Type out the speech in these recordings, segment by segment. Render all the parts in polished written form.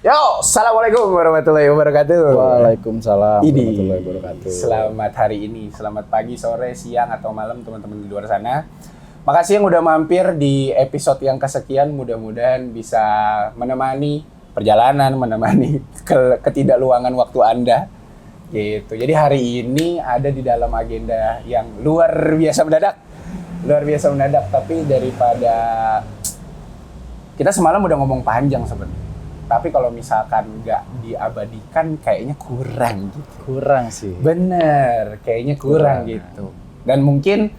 Yo, assalamualaikum warahmatullahi wabarakatuh. Waalaikumsalam Ini warahmatullahi wabarakatuh. selamat hari ini, selamat pagi, sore, siang atau malam teman-teman di luar sana. Makasih yang udah mampir di episode yang kesekian. Mudah-mudahan bisa menemani perjalanan, menemani ketidakluangan waktu Anda. Gitu. Jadi hari ini ada di dalam agenda yang luar biasa mendadak. Tapi daripada kita semalam udah ngomong panjang sebenarnya. Tapi kalau misalkan nggak diabadikan kayaknya kurang gitu. Kurang sih. Bener, kayaknya kurang gitu. Dan mungkin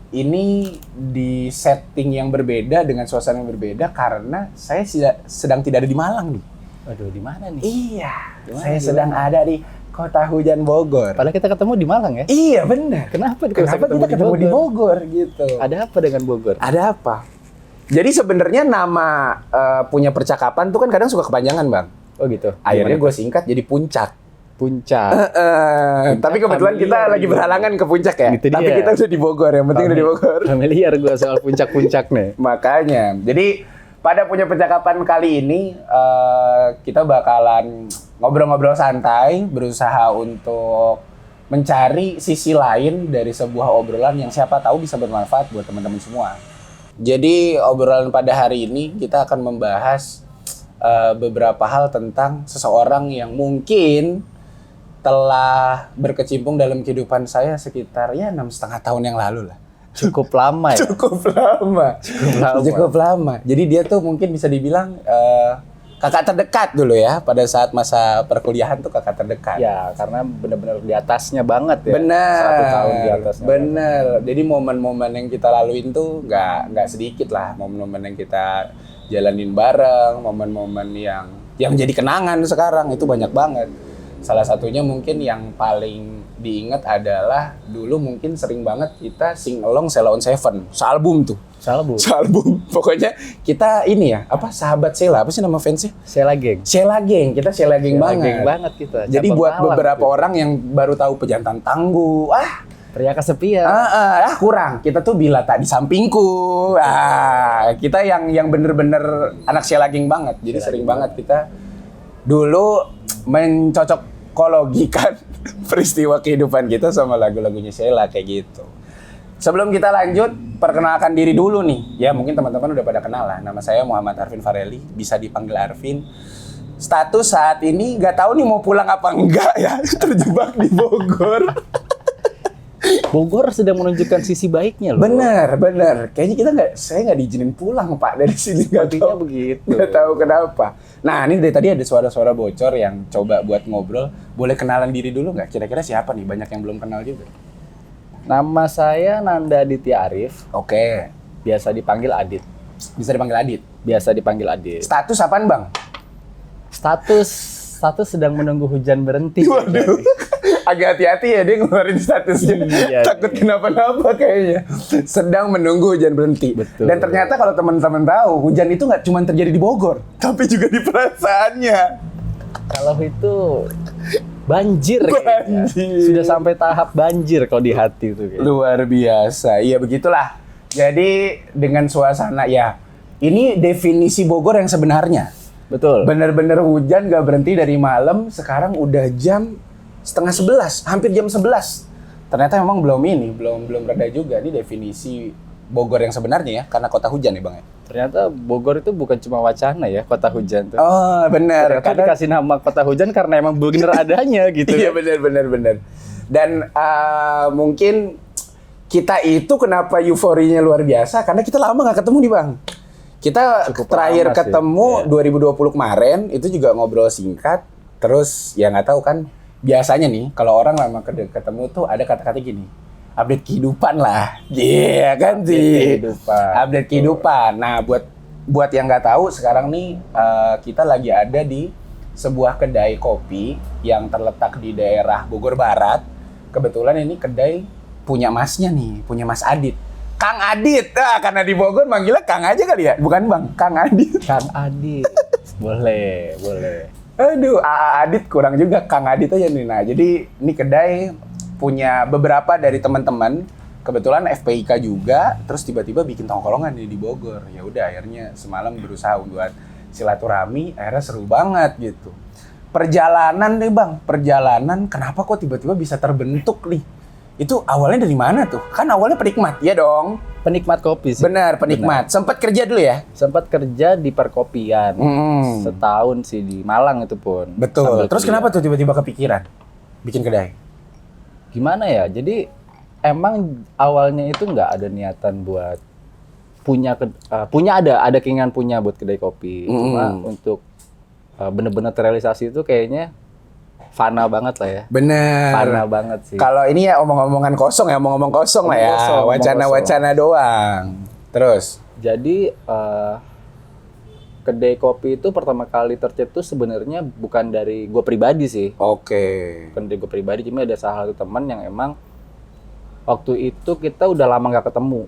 ini di setting yang berbeda dengan suasana yang berbeda karena saya sedang tidak ada di Malang nih. Aduh, di mana nih? Iya, saya sedang ada di Kota Hujan Bogor. Padahal kita ketemu di Malang ya? Iya, bener. Kenapa kita ketemu di Bogor gitu? Ada apa dengan Bogor? Ada apa? Jadi sebenarnya nama punya percakapan tuh kan kadang suka kepanjangan, Bang. Oh gitu. Akhirnya gue singkat jadi Puncak. Puncak. Tapi kebetulan kita lagi berhalangan ke Puncak ya. Itu Tapi dia. kita udah di Bogor, yang penting udah di Bogor. Familiar gue soal puncak-puncak nih. Makanya, jadi pada punya percakapan kali ini kita bakalan ngobrol-ngobrol santai, berusaha untuk mencari sisi lain dari sebuah obrolan yang siapa tahu bisa bermanfaat buat teman-teman semua. Jadi obrolan pada hari ini kita akan membahas beberapa hal tentang seseorang yang mungkin telah berkecimpung dalam kehidupan saya sekitar 6,5 tahun yang lalu lah. Cukup lama ya? Cukup lama. Jadi dia tuh mungkin bisa dibilang kakak terdekat dulu ya. Pada saat masa perkuliahan tuh kakak terdekat. Ya, karena benar-benar di atasnya banget ya. Bener. 1 tahun di atasnya. Bener. Jadi momen-momen yang kita laluin tuh nggak sedikit lah. Momen-momen yang kita jalanin bareng, momen-momen yang jadi kenangan sekarang itu banyak banget. Salah satunya mungkin yang paling diingat adalah dulu mungkin sering banget kita sing along Sheila on Seven, sealbum tuh. Sealbum. Pokoknya kita ini ya, sahabat Sheila, apa sih nama fansnya? Sheila Gang. Sheila Gang, kita Sheila Gang banget. Gang banget kita. Jadi Cabang buat Malang beberapa tuh. orang yang baru tahu Pejantan Tangguh, Pria kesepian. kurang. Kita tuh bila tak di sampingku. Kita yang bener-bener anak Sheila Gang banget. Jadi sering banget kita dulu mencocokologikan peristiwa kehidupan kita sama lagu-lagunya Sheila kayak gitu. Sebelum kita lanjut, perkenalkan diri dulu nih. Ya mungkin teman-teman udah pada kenal lah. Nama saya Muhammad Arvin Fareli, bisa dipanggil Arvin. Status saat ini nggak tahu nih mau pulang apa enggak ya. Terjebak di Bogor. Bogor sedang menunjukkan sisi baiknya loh. Bener. Kayaknya saya nggak diizinin pulang Pak dari sini. Sepertinya begitu. Nggak tahu kenapa. Nah ini dari tadi ada suara-suara bocor yang coba buat ngobrol. Boleh kenalan diri dulu nggak? Kira-kira siapa nih? Banyak yang belum kenal juga. Nama saya Nanda Aditya Arif. Oke. Biasa dipanggil Adit. Bisa dipanggil Adit. Biasa dipanggil Adit. Status apaan Bang? Status sedang menunggu hujan berhenti. Waduh. Agak hati-hati ya dia ngeluarin statusnya. Iya, Takut iya. kenapa-napa kayaknya. Sedang menunggu hujan berhenti. Betul. Dan ternyata kalau teman-teman tahu, hujan itu nggak cuma terjadi di Bogor, tapi juga di perasaannya. Kalau itu banjir. Kayaknya. Banjir. Sudah sampai tahap banjir kalau di hati itu. Kayaknya. Luar biasa. Iya begitulah. Jadi dengan suasana ya, ini definisi Bogor yang sebenarnya. Betul. Bener-bener hujan gak berhenti dari malam. Sekarang udah jam 10:30, hampir jam 11. Ternyata memang belum reda juga. Ini definisi Bogor yang sebenarnya ya, karena kota hujan ya Bang ya. Ternyata Bogor itu bukan cuma wacana ya, kota hujan tuh. Oh benar. Ternyata dikasih nama kota hujan karena emang bener adanya gitu. Iya kan. benar. Dan mungkin kita itu kenapa euforinya luar biasa karena kita lama nggak ketemu nih Bang. Kita Cukup terakhir lama sih, ketemu iya. 2020 kemarin itu juga ngobrol singkat. Terus ya nggak tahu kan biasanya nih kalau orang lama ketemu tuh ada kata-kata gini. Update kehidupan lah. Iya kan sih. Update kehidupan. Nah, buat yang nggak tahu sekarang nih kita lagi ada di sebuah kedai kopi yang terletak di daerah Bogor Barat. Kebetulan ini kedai punya masnya nih, punya Mas Adit. Kang Adit. Karena di Bogor manggilnya Kang aja kali ya, bukan Bang, Kang Adit. Kang Adit. Boleh. Aduh, AA Adit kurang juga, Kang Adit aja nih. Nah, jadi ini kedai punya beberapa dari teman-teman. Kebetulan FPIK juga, terus tiba-tiba bikin tongkrongan di Bogor. Ya udah, akhirnya semalam berusaha buat silaturahmi, akhirnya seru banget gitu. Perjalanan nih Bang, kenapa kok tiba-tiba bisa terbentuk nih? Itu awalnya dari mana tuh? Kan awalnya penikmat, ya dong? Penikmat kopi sih. Benar, penikmat. Sempat kerja dulu ya? Sempat kerja di perkopian. Setahun sih di Malang itu pun. Betul. Terus kenapa tuh tiba-tiba kepikiran bikin kedai? Gimana ya? Jadi emang awalnya itu nggak ada niatan buat ada keinginan punya buat kedai kopi. Cuma untuk bener-bener terrealisasi itu kayaknya fana banget lah ya. Bener. Fana banget sih. Kalau ini ya omong-omongan kosong lah ya. Wacana-wacana doang. Terus? Jadi kedai kopi itu pertama kali tercetus sebenarnya bukan dari gue pribadi sih. Oke. Bukan dari gue pribadi, cuma ada salah satu teman yang emang waktu itu kita udah lama nggak ketemu.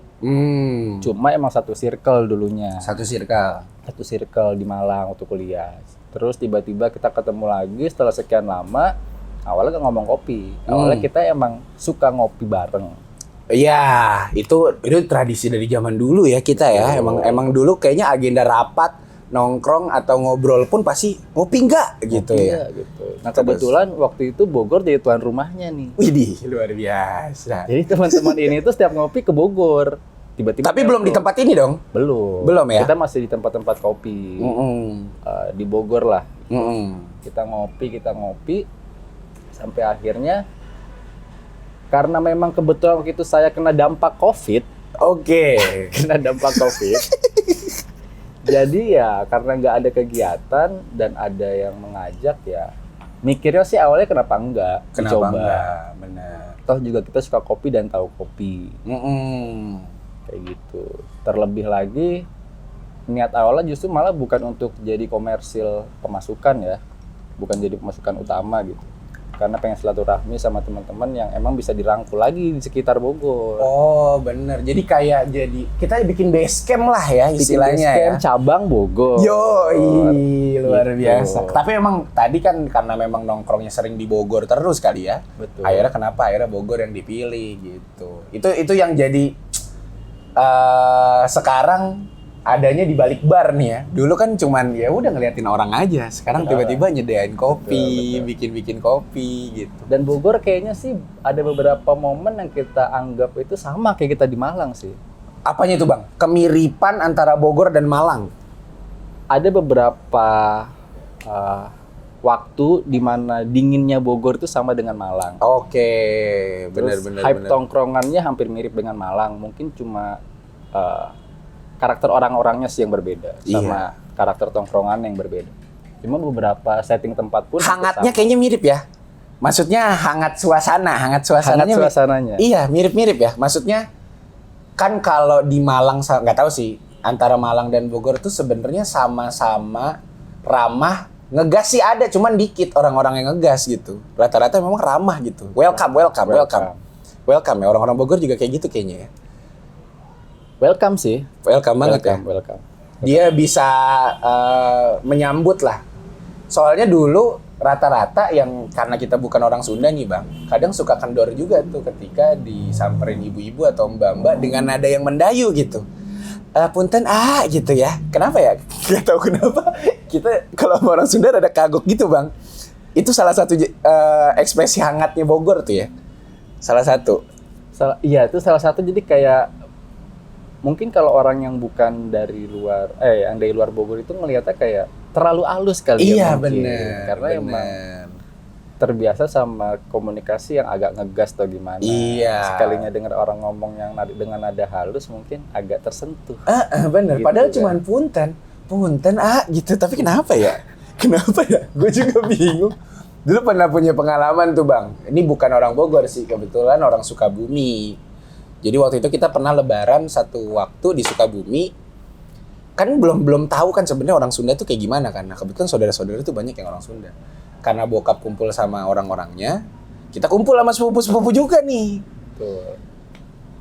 Cuma emang satu circle dulunya. Satu circle di Malang waktu kuliah. Terus tiba-tiba kita ketemu lagi setelah sekian lama. Awalnya ngomong kopi. Awalnya kita emang suka ngopi bareng. Iya, itu tradisi dari zaman dulu ya kita ya. Emang dulu kayaknya agenda rapat, nongkrong atau ngobrol pun pasti ngopi nggak gitu ya. Gitu. Nah kebetulan waktu itu Bogor jadi tuan rumahnya nih. Widih, luar biasa. Jadi teman-teman ini tuh setiap ngopi ke Bogor. Tiba-tiba tapi belum di tempat ini dong? Belum ya? Kita masih di tempat-tempat kopi. Di Bogor lah. Kita ngopi. Sampai akhirnya, karena memang kebetulan waktu itu saya kena dampak COVID. Oke. Kena dampak COVID. Jadi ya karena nggak ada kegiatan dan ada yang mengajak ya. Mikirnya sih awalnya kenapa enggak? Kenapa enggak? Benar. Toh juga kita suka kopi dan tahu kopi. Kayak gitu. Terlebih lagi niat awalnya justru malah bukan untuk jadi komersil pemasukan ya, bukan jadi pemasukan utama gitu, karena pengen silaturahmi sama teman-teman yang emang bisa dirangkul lagi di sekitar Bogor. Oh bener, jadi kita bikin base camp lah ya istilahnya ya. Cabang Bogor. Yoi, luar biasa. Tapi emang tadi kan karena memang nongkrongnya sering di Bogor terus kali ya. Betul. Akhirnya Bogor yang dipilih gitu. Itu yang jadi sekarang adanya di balik bar nih ya. Dulu kan cuman ya udah ngeliatin orang aja. Sekarang tiba-tiba nyediain kopi, bikin kopi gitu. Dan Bogor kayaknya sih ada beberapa momen yang kita anggap itu sama kayak kita di Malang sih. Apanya itu Bang? Kemiripan antara Bogor dan Malang? Ada beberapa waktu di mana dinginnya Bogor itu sama dengan Malang. Oke, benar. Hype tongkrongannya hampir mirip dengan Malang, mungkin cuma karakter orang-orangnya sih yang berbeda sama karakter tongkrongan yang berbeda. Cuma beberapa setting tempat pun hangatnya kayaknya mirip ya. Maksudnya hangat suasananya. Iya, mirip-mirip ya. Maksudnya kan kalau di Malang nggak tahu sih antara Malang dan Bogor tuh sebenarnya sama-sama ramah. Ngegas sih ada, cuman dikit orang-orang yang ngegas gitu. Rata-rata memang ramah gitu. Welcome ya. Orang-orang Bogor juga kayak gitu kayaknya ya. Welcome sih. Welcome banget ya. Welcome. Dia bisa menyambut lah. Soalnya dulu rata-rata yang karena kita bukan orang Sunda nih Bang, kadang suka kendor juga tuh ketika disamperin ibu-ibu atau mbak-mbak dengan nada yang mendayu gitu. Punten gitu ya. Kenapa ya? Gak tahu kenapa. Kita kalau sama orang Sunda ada kagok gitu Bang. Itu salah satu ekspresi hangatnya Bogor tuh ya. Salah satu. Iya, itu salah satu. Jadi kayak mungkin kalau orang yang bukan dari luar, yang dari luar Bogor itu ngelihatnya kayak terlalu halus kali ya. Iya benar. Karena emang terbiasa sama komunikasi yang agak ngegas atau gimana. Iya. Sekalinya dengar orang ngomong yang dengan nada halus mungkin agak tersentuh. Bener. Gitu, padahal cuman punten gitu. Tapi kenapa ya? Gue juga bingung. Dulu pernah punya pengalaman tuh Bang. Ini bukan orang Bogor sih, kebetulan orang Sukabumi. Jadi waktu itu kita pernah lebaran satu waktu di Sukabumi. Kan belum tahu kan sebenarnya orang Sunda tuh kayak gimana kan. Nah, kebetulan saudara-saudara tuh banyak yang orang Sunda. Karena bokap kumpul sama orang-orangnya, kita kumpul sama sepupu-sepupu juga nih. Tuh.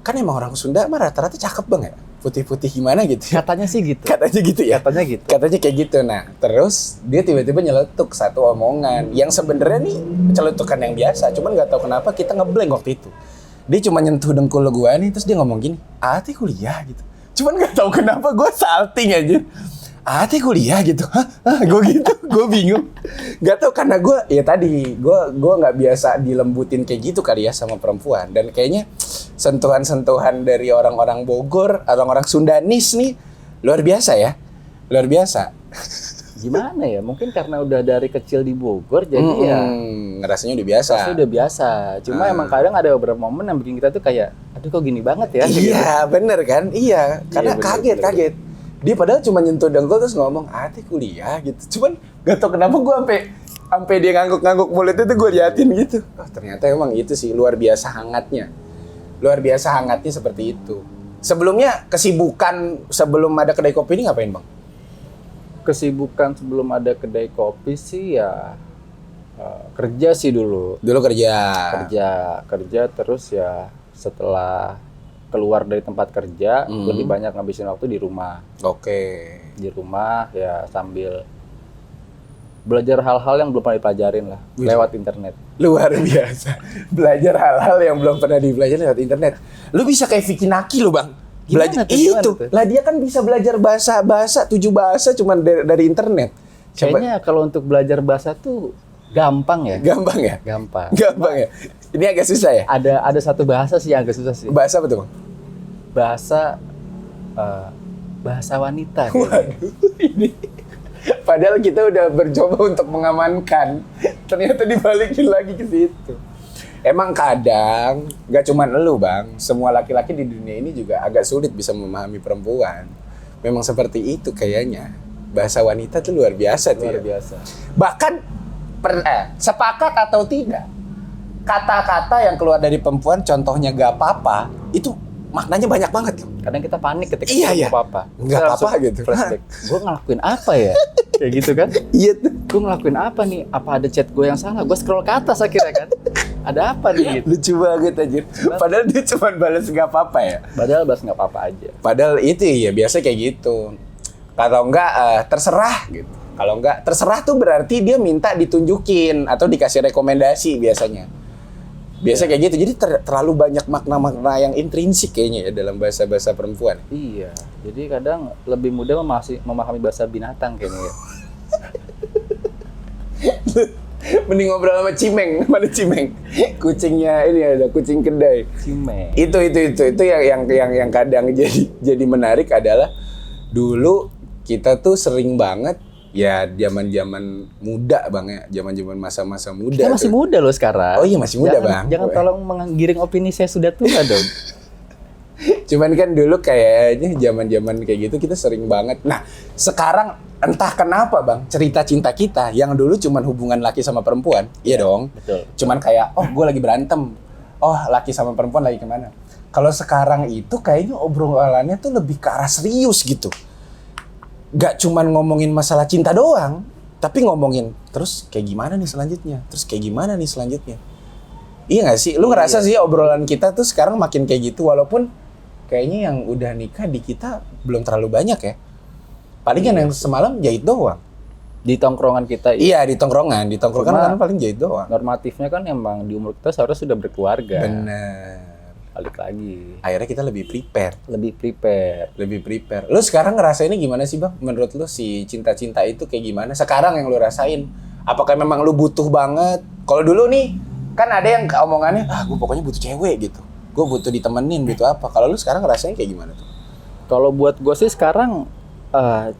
Kan emang orang Sunda mah rata-rata cakep Bang ya. Putih-putih gimana gitu. Katanya sih gitu. Katanya gitu ya. Katanya kayak gitu. Nah, terus dia tiba-tiba nyeletuk satu omongan yang sebenarnya nih celetukan yang biasa, cuman nggak tahu kenapa kita ngeblank waktu itu. Dia cuma nyentuh dengkul gua nih, terus dia ngomong gini, "Ati kuliah" gitu. Cuman nggak tahu kenapa gua salting aja. Ate kuliah gitu, gue gitu, gue bingung. Gak tau karena gue nggak biasa dilembutin kayak gitu kali ya sama perempuan. Dan kayaknya sentuhan-sentuhan dari orang-orang Bogor, orang-orang Sundanis nih luar biasa ya, luar biasa. Gimana ya? Mungkin karena udah dari kecil di Bogor, jadi ya ngerasanya udah biasa. rasanya udah biasa. Cuma emang kadang ada beberapa momen yang bikin kita tuh kayak, aduh kok gini banget ya? Iya, bener kan? Iya, karena bener, kaget. Dia padahal cuma nyentuh dengkul terus ngomong, Ate kuliah gitu. Cuman gak tau kenapa gue sampai dia ngangguk-ngangguk mulutnya tuh gue liatin gitu. Oh, ternyata emang itu sih luar biasa hangatnya. Luar biasa hangatnya seperti itu. Sebelumnya kesibukan sebelum ada kedai kopi ini ngapain, Bang? Kesibukan sebelum ada kedai kopi sih ya kerja sih dulu. Dulu kerja. Kerja terus ya setelah keluar dari tempat kerja lebih banyak ngabisin waktu di rumah. Oke. Di rumah ya sambil belajar hal-hal yang belum pernah dipelajarin lah lewat internet. Luar biasa. Belajar hal-hal yang belum pernah dipelajari lewat internet. Lu bisa kayak Vicky Naki lu, Bang. Belajar itu. Lah dia kan bisa belajar bahasa 7 bahasa cuman dari internet. Kayaknya kalau untuk belajar bahasa tuh gampang ya. Gampang ya? Gampang ya? Ini agak susah ya? Ada satu bahasa sih yang agak susah sih. Bahasa apa tuh, Bang? Bahasa wanita. Waduh, ini padahal kita udah mencoba untuk mengamankan, ternyata dibalikin lagi ke situ. Emang kadang gak cuma elu, Bang, semua laki-laki di dunia ini juga agak sulit bisa memahami perempuan. Memang seperti itu kayaknya. Bahasa wanita tuh luar biasa tuh. Luar biasa. Bahkan sepakat atau tidak, kata-kata yang keluar dari perempuan, contohnya gak apa-apa, itu maknanya banyak banget. Kadang kita panik ketika iya. apa-apa. Nggak apa-apa gitu. Flashback. Gue ngelakuin apa ya? Kayak gitu kan? Iya tuh. Gue ngelakuin apa nih? Apa ada chat gue yang salah? Gue scroll ke atas akhirnya kan? Ada apa nih? Gitu. Lucu banget anjir. Padahal dia cuma balas nggak apa-apa ya. Padahal bahas nggak apa-apa aja. Padahal itu ya biasa kayak gitu. Kalau enggak terserah gitu. Kalau enggak terserah tuh berarti dia minta ditunjukin atau dikasih rekomendasi biasanya. Biasa kayak gitu. Jadi terlalu banyak makna-makna yang intrinsik kayaknya ya dalam bahasa-bahasa perempuan. Iya. Jadi kadang lebih mudah memahami bahasa binatang kayaknya ya. Mending ngobrol sama Cimeng, mana Cimeng? Kucingnya ini ada kucing kedai. Cimeng. Itu yang kadang jadi menarik adalah dulu kita tuh sering banget ya zaman-zaman muda, Bang ya, zaman-zaman masa-masa muda. Kita masih tuh. muda loh sekarang. Oh iya masih muda, Bang. Jangan tolong menggiring opini saya sudah tua dong. Cuman kan dulu kayaknya zaman-zaman kayak gitu kita sering banget. Nah, sekarang entah kenapa, Bang, cerita cinta kita yang dulu cuman hubungan laki sama perempuan. Iya dong. Betul. Cuman kayak, oh gue lagi berantem. Oh, laki sama perempuan lagi kemana. Kalau sekarang itu kayaknya obrolannya tuh lebih ke arah serius gitu. Gak cuman ngomongin masalah cinta doang, tapi ngomongin terus kayak gimana nih selanjutnya. Terus kayak gimana nih selanjutnya. Iya gak sih? Lu ngerasa sih obrolan kita tuh sekarang makin kayak gitu walaupun kayaknya yang udah nikah di kita belum terlalu banyak ya. Palingan yang semalam jahit doang. Di tongkrongan kita. Iya, di tongkrongan kan paling jahit doang. Normatifnya kan emang di umur kita seharusnya sudah berkeluarga. Bener. Balik lagi. Akhirnya kita lebih prepare. Lebih prepare. Lu sekarang ngerasainnya gimana sih, Bang? Menurut lu si cinta-cinta itu kayak gimana? Sekarang yang lu rasain. Apakah memang lu butuh banget? Kalau dulu nih, kan ada yang omongannya, gue pokoknya butuh cewek gitu. Gue butuh ditemenin, butuh apa. Kalau lu sekarang ngerasain kayak gimana tuh? Kalau buat gue sih sekarang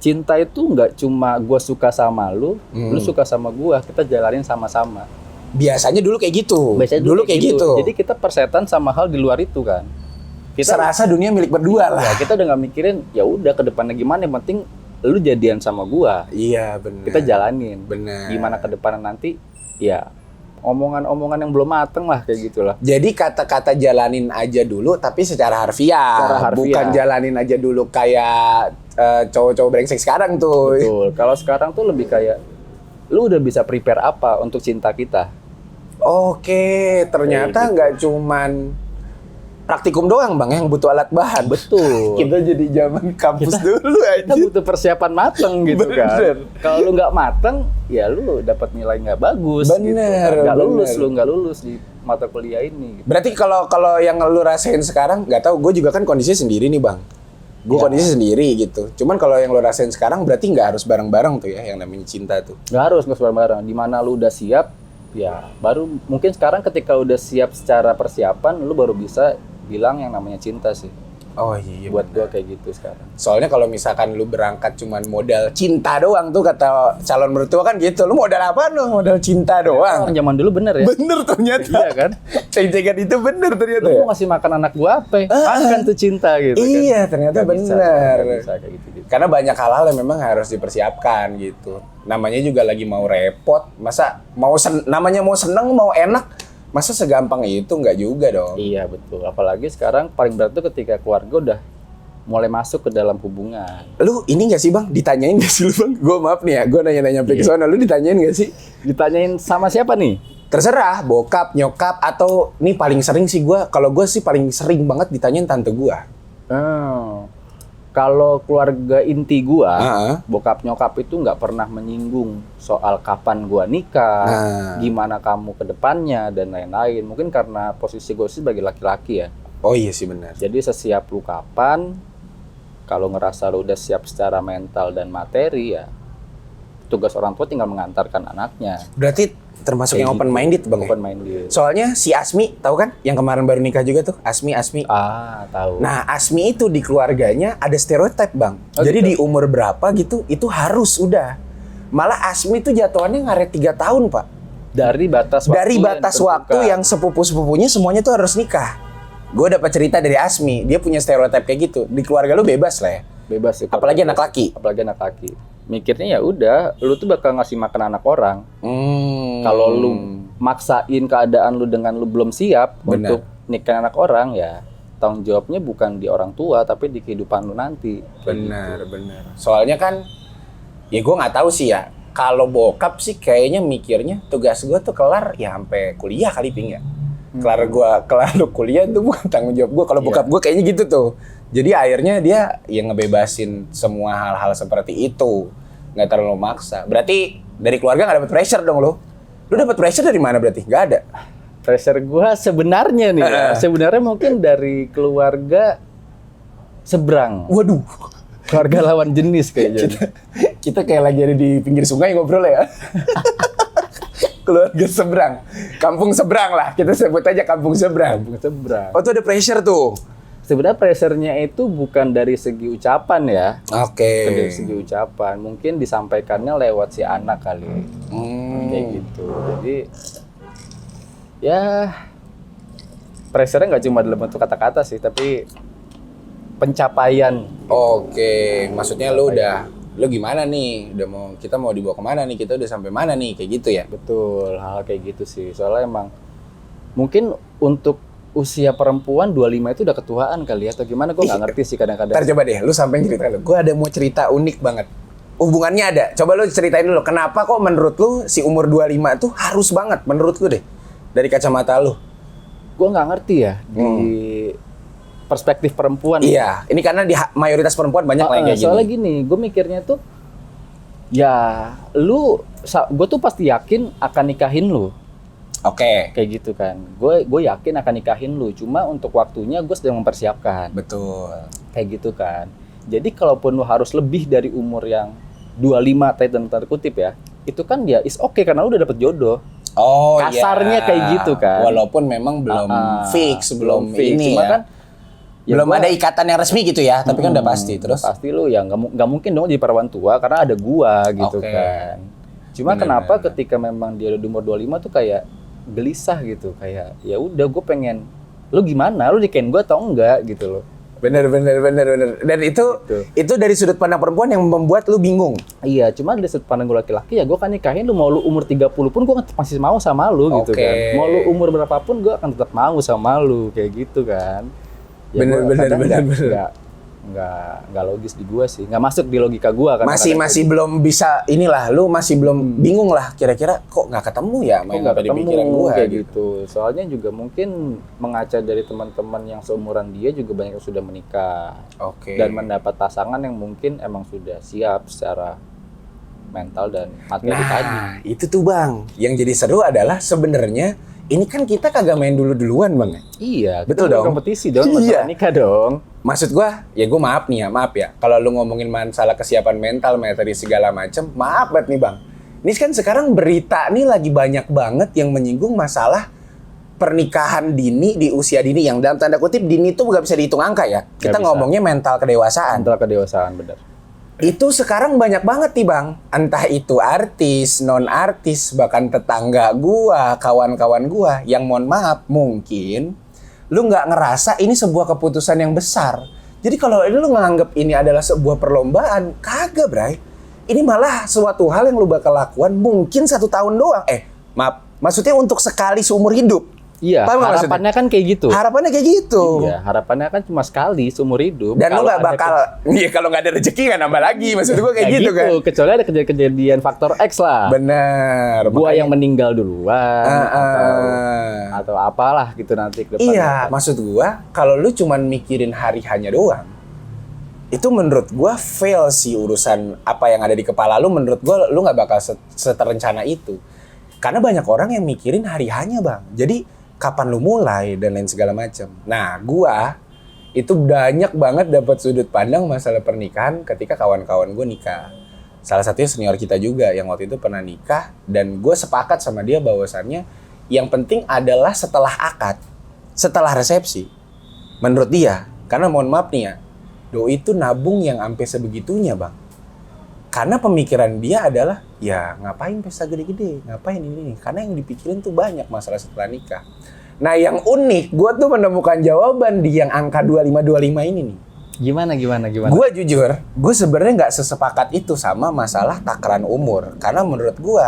cinta itu nggak cuma gue suka sama lu suka sama gue, kita jalanin sama-sama. Biasanya dulu kayak gitu. Dulu kayak gitu. Jadi kita persetan sama hal di luar itu kan. Kita serasa dunia milik berdua lah. Ya, kita udah nggak mikirin ya udah ke depannya gimana, yang penting lu jadian sama gue. Iya benar. Kita jalanin. Benar. Gimana ke depannya nanti ya. Omongan-omongan yang belum mateng lah kayak gitulah. Jadi kata-kata jalanin aja dulu tapi secara harfiah. Bukan jalanin aja dulu kayak cowok-cowok brengsek sekarang tuh. Betul. Kalau sekarang tuh lebih kayak lu udah bisa prepare apa untuk cinta kita. Oke, ternyata nggak cuman praktikum doang, Bang, yang butuh alat bahan. Betul. Kita jadi zaman kampus dulu aja. Kita butuh persiapan mateng gitu kan. Kalau lu nggak mateng, ya lu dapat nilai nggak bagus. Bener. Gitu. Nggak lulus di mata kuliah ini. Gitu. Berarti kalau yang lu rasain sekarang, nggak tahu, gue juga kan kondisinya sendiri nih, Bang. Gue kondisi sendiri gitu. Cuman kalau yang lo rasain sekarang berarti nggak harus bareng-bareng tuh ya yang namanya cinta tuh. Nggak harus bareng-bareng. Di mana lu udah siap, ya baru mungkin sekarang ketika udah siap secara persiapan, lu baru bisa bilang yang namanya cinta sih. Oh iya. Buat gua kayak gitu sekarang. Soalnya kalau misalkan lu berangkat cuman modal cinta doang tuh kata calon mertua kan gitu. Lu modal apa lu? Modal cinta doang. Orang zaman dulu bener ya. Bener ternyata. Iya kan? Ceng-cengan itu bener ternyata Lu ya. mau ngasih makan anak gua apa? Makan tuh cinta gitu kan. Iya ternyata Nggak bisa, bener. nggak bisa kayak gitu. Karena banyak hal-hal yang memang harus dipersiapkan gitu. Namanya juga lagi mau repot. Masa namanya mau seneng mau enak. Masa segampang itu nggak juga dong. Iya betul. Apalagi sekarang paling berat tuh ketika keluarga udah mulai masuk ke dalam hubungan. Lu ini nggak sih bang? Ditanyain nggak sih lu bang? Gue maaf nih ya, gue nanya-nanya sampai ke sana. Lu ditanyain nggak sih? Ditanyain sama siapa nih? Terserah, bokap, nyokap, atau nih paling sering sih gue. Kalau gue sih paling sering banget ditanyain tante gue. Kalau keluarga inti gua, Heeh. bokap nyokap itu nggak pernah menyinggung soal kapan gua nikah, gimana kamu ke depannya dan lain-lain. Mungkin karena posisi gua sih sebagai laki-laki ya. Oh iya sih benar. Jadi sesiap lu kapan, kalau ngerasa lu udah siap secara mental dan materi ya, tugas orang tua tinggal mengantarkan anaknya. Berarti termasuk yang Kayak open minded bang. Open minded. Soalnya si Asmi, tahu kan? Yang kemarin baru nikah juga tuh, Asmi. Ah, tahu. Nah, Asmi itu di keluarganya ada stereotip, Bang. Oh, jadi gitu? di umur berapa gitu, itu harus udah. Malah Asmi itu jatuhannya ngaret 3 tahun, Pak. Dari batas waktu Dari batas yang waktu ditentukan. yang sepupu-sepupunya semuanya tuh harus nikah. Gue dapat cerita dari Asmi, dia punya stereotip kayak gitu. Di keluarga lu bebas lah ya. Bebas sih. Apalagi anak laki. Apalagi anak laki. Mikirnya ya udah, lu tuh bakal ngasih makan anak orang. Kalau lu maksain keadaan lu dengan lu belum siap Bener. untuk nikah anak orang ya tanggung jawabnya bukan di orang tua tapi di kehidupan lu nanti. Benar. Soalnya kan, ya gue nggak tahu sih ya. Kalau bokap sih kayaknya mikirnya tugas gue tuh kelar ya sampai kuliah kali Ping ya. Kelar lu kuliah itu bukan tanggung jawab gue. Kalau bokap gue kayaknya gitu tuh. Jadi akhirnya dia yang ngebebasin semua hal-hal seperti itu. Nggak terlalu maksa. Berarti dari keluarga nggak dapet pressure dong lo? Lu dapet pressure dari mana berarti? Nggak ada? Pressure gua sebenarnya nih ya, sebenarnya mungkin dari keluarga seberang. Waduh. Keluarga lawan jenis kayaknya. Kita kayak lagi ada di pinggir sungai ngobrol ya. Keluarga seberang. Kampung seberang lah. Kita sebut aja kampung seberang. Kampung seberang. Oh tuh ada pressure tuh. Sebenarnya pressure-nya itu bukan dari segi ucapan ya. Oke. Dari segi ucapan, mungkin disampaikannya lewat si anak kali. Kayak gitu. Jadi ya pressure-nya nggak cuma dalam bentuk kata-kata sih, tapi pencapaian. Oke, maksudnya lu gimana nih? Kita mau dibawa kemana nih? Kita udah sampai mana nih? Kayak gitu ya? Betul, hal kayak gitu sih. Soalnya emang mungkin untuk usia perempuan 25 itu udah ketuaan kali ya atau gimana, gue nggak ngerti sih kadang-kadang. Ntar coba deh, lu sampein cerita lu. Gue ada mau cerita unik banget. Hubungannya ada. Coba lu ceritain dulu, kenapa kok menurut lu si umur 25 tuh harus banget menurut lu deh? Dari kacamata lu. Gue nggak ngerti ya di perspektif perempuan. Iya, ini karena di mayoritas perempuan banyak lah yang kayak soalnya gini. gini, gue mikirnya tuh ya gue tuh pasti yakin akan nikahin lu. Oke. Kayak gitu kan. Gue yakin akan nikahin lu. Cuma untuk waktunya gue sedang mempersiapkan. Betul. Kayak gitu kan. Jadi kalaupun lu harus lebih dari umur yang 25 tanda kutip ya, itu kan ya is okay karena lu udah dapet jodoh. Oh iya. Kasarnya kayak gitu kan. Walaupun memang belum fix, belum fix. ini Cuma ya. kan ya belum ada ikatan yang resmi gitu ya, tapi kan udah pasti. Terus pasti lu ya nggak mungkin dong jadi perawan tua karena ada gua gitu kan. Cuma kenapa ketika memang dia udah di umur 25 tuh kayak gelisah gitu, kayak ya udah gue pengen lu gimana, lu nikahin gue atau enggak gitu loh. Bener. Dan itu dari sudut pandang perempuan yang membuat lu bingung. Iya, cuma dari sudut pandang gue laki-laki ya gue kan nikahin lu, mau lu umur 30 pun gue masih mau sama lu gitu kan. Mau lu umur berapapun gue akan tetap mau sama lu kayak gitu kan. Ya, bener. Nggak logis di gua sih, nggak masuk di logika gua kan. Masih belum bisa inilah, lu masih belum bingung lah kira-kira kok nggak ketemu ya Kok nggak di pikiran gua kayak gitu. Soalnya juga mungkin mengaca dari teman-teman yang seumuran dia juga banyak yang sudah menikah. Oke. Dan mendapat pasangan yang mungkin emang sudah siap secara mental dan materi tadi. Nah, itu tuh Bang. Yang jadi seru adalah sebenarnya ini kan kita kagak main duluan Bang. Iya, Betul kita dong. kompetisi dong, Iya. masalah nikah dong. Maksud gua, ya gua maaf ya. Kalau lu ngomongin masalah kesiapan mental, materi segala macem, maaf banget nih Bang. Ini kan sekarang berita nih lagi banyak banget yang menyinggung masalah pernikahan dini di usia dini, yang dalam tanda kutip dini itu nggak bisa dihitung angka ya. Kita bisa. ngomongnya mental kedewasaan. Antara kedewasaan, benar. Itu sekarang banyak banget nih Bang. Entah itu artis, non-artis, bahkan tetangga gua, kawan-kawan gua, yang mohon maaf, mungkin lu nggak ngerasa ini sebuah keputusan yang besar. Jadi kalau lu nganggap ini adalah sebuah perlombaan, kagak Bray. Ini malah suatu hal yang lu bakal lakukan mungkin 1 tahun doang. Maksudnya untuk sekali seumur hidup. Iya, Paham nggak harapannya kan kayak gitu. Harapannya kayak gitu. Iya, harapannya kan cuma sekali seumur hidup. Dan lu Kalau nggak ada bakal, iya kalau nggak ada rezeki kan nambah lagi. Maksud gua kayak Kayak gitu kan. Kecuali ada kejadian faktor X lah. Bener. Gua yang meninggal duluan Ah. atau apalah gitu nanti ke depan. Iya, maksud gua kalau lu cuman mikirin hari hanya doang, itu menurut gua fail sih urusan apa yang ada di kepala lu. Menurut gua lu nggak bakal seterencana itu. Karena banyak orang yang mikirin hari hanya Bang. Jadi kapan lu mulai dan lain segala macam. Nah, gua itu banyak banget dapat sudut pandang masalah pernikahan ketika kawan-kawan gua nikah. Salah satunya senior kita juga yang waktu itu pernah nikah, dan gue sepakat sama dia bahwasannya yang penting adalah setelah akad, setelah resepsi. Menurut dia, karena mohon maaf nih ya, doi itu nabung yang sampai sebegitunya Bang. Karena pemikiran dia adalah, ya ngapain pesta gede-gede, ngapain ini. Karena yang dipikirin tuh banyak masalah setelah nikah. Nah yang unik, gue tuh menemukan jawaban di yang angka 25-25 ini nih. Gimana? Gue jujur, gue sebenarnya nggak sesepakat itu sama masalah takaran umur. Karena menurut gue,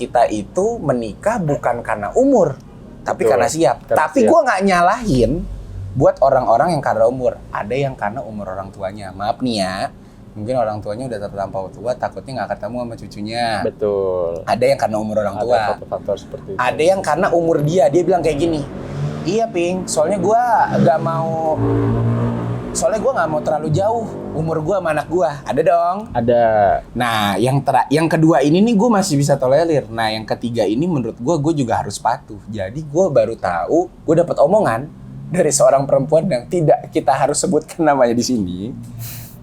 kita itu menikah bukan karena umur, tapi Betul. karena siap. Tapi gue nggak nyalahin buat orang-orang yang karena umur. Ada yang karena umur orang tuanya. Maaf nih ya, mungkin orang tuanya udah terlampau tua, takutnya nggak ketemu sama cucunya. Betul. Ada yang karena umur orang tua. Ada faktor-faktor seperti itu. Ada yang karena umur dia bilang kayak gini, iya Ping, soalnya gue nggak mau terlalu jauh umur gue sama anak gue. Ada dong. Ada. Nah yang kedua ini nih gue masih bisa tolerir. Nah yang ketiga ini menurut gue juga harus patuh. Jadi gue baru tahu, gue dapat omongan dari seorang perempuan yang tidak kita harus sebutkan namanya di sini.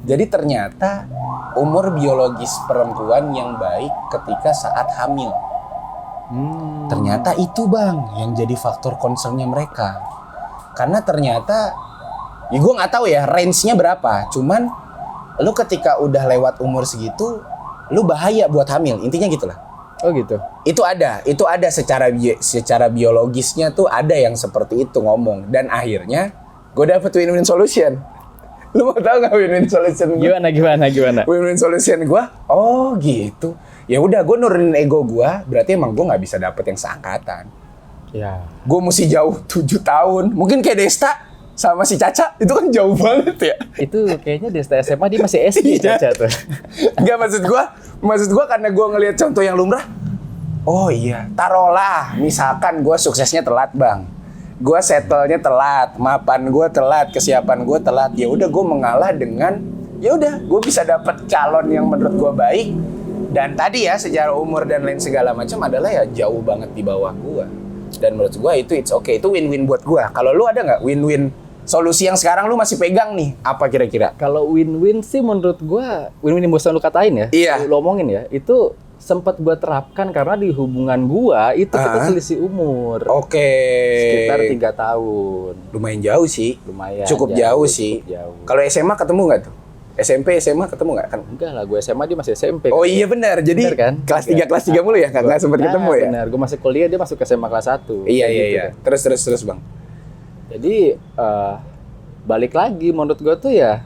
Jadi ternyata umur biologis perempuan yang baik ketika saat hamil. Ternyata itu Bang yang jadi faktor concernnya mereka. Karena ternyata, ya gue nggak tahu ya range-nya berapa. Cuman lu ketika udah lewat umur segitu, lu bahaya buat hamil. Intinya gitulah. Oh gitu. Itu ada secara biologisnya tuh ada yang seperti itu ngomong. Dan akhirnya gue dapet win-win solution. Lu mau tahu nggak win-win solution gue? Gimana? Win-win solution gue, oh gitu. Ya udah, gue nurunin ego gue. Berarti emang gue nggak bisa dapet yang seangkatan. Ya. Gue mesti jauh 7 tahun. Mungkin kayak Desta sama si Caca itu kan jauh banget ya. Itu kayaknya di SMA dia masih SD Iya. Caca tuh. Enggak, maksud gue karena gue ngelihat contoh yang lumrah. Oh iya, taruhlah misalkan gue suksesnya telat Bang. Gue settle-nya telat, mapan gue telat, kesiapan gue telat. Ya udah, gue mengalah dengan, ya udah, gue bisa dapet calon yang menurut gue baik. Dan tadi ya secara umur dan lain segala macam adalah ya jauh banget di bawah gue. Dan menurut gue itu it's okay, itu win-win buat gue. Kalau lu ada nggak win-win solusi yang sekarang lu masih pegang nih? Apa kira-kira? Kalau win-win sih menurut gua, win-win yang bosan lu katain ya. Iya. Lu omongin ya, itu sempat gua terapkan karena di hubungan gua itu kita selisih umur. Oke. Sekitar 3 tahun. Lumayan jauh sih. Lumayan. Cukup jauh sih. Cukup jauh. Kalau SMA ketemu nggak tuh? SMP, SMA ketemu nggak kan? Enggak lah, gue SMA dia masih SMP. Oh iya benar. Jadi Bener kan? kelas 3 kelas 3 mulu ya, nggak sempat ketemu ya? Benar, gue masih kuliah dia masuk ke SMA kelas 1. Iya Kayak iya gitu iya. kan. Terus Bang. Jadi balik lagi menurut gue tuh ya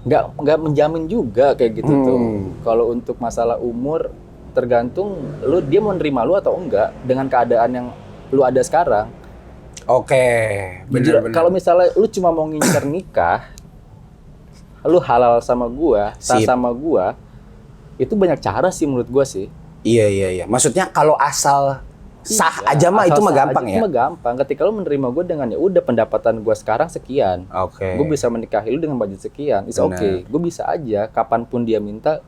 nggak menjamin juga kayak gitu tuh. Kalau untuk masalah umur tergantung dia mau nerima lu atau enggak dengan keadaan yang lu ada sekarang. Oke, benar. Kalau misalnya lu cuma mau ngincer nikah, lu halal sama gua, sah Sip. sama gua, itu banyak cara sih menurut gua sih. Iya. Maksudnya kalau asal sah Iya, aja mah asal itu mah sah gampang aja ya. Itu mah gampang. Ketika lu menerima gua dengan ya udah pendapatan gua sekarang sekian. Oke. Gue bisa menikahi lu dengan budget sekian. It's Benar. okay. Gue bisa aja kapanpun dia minta,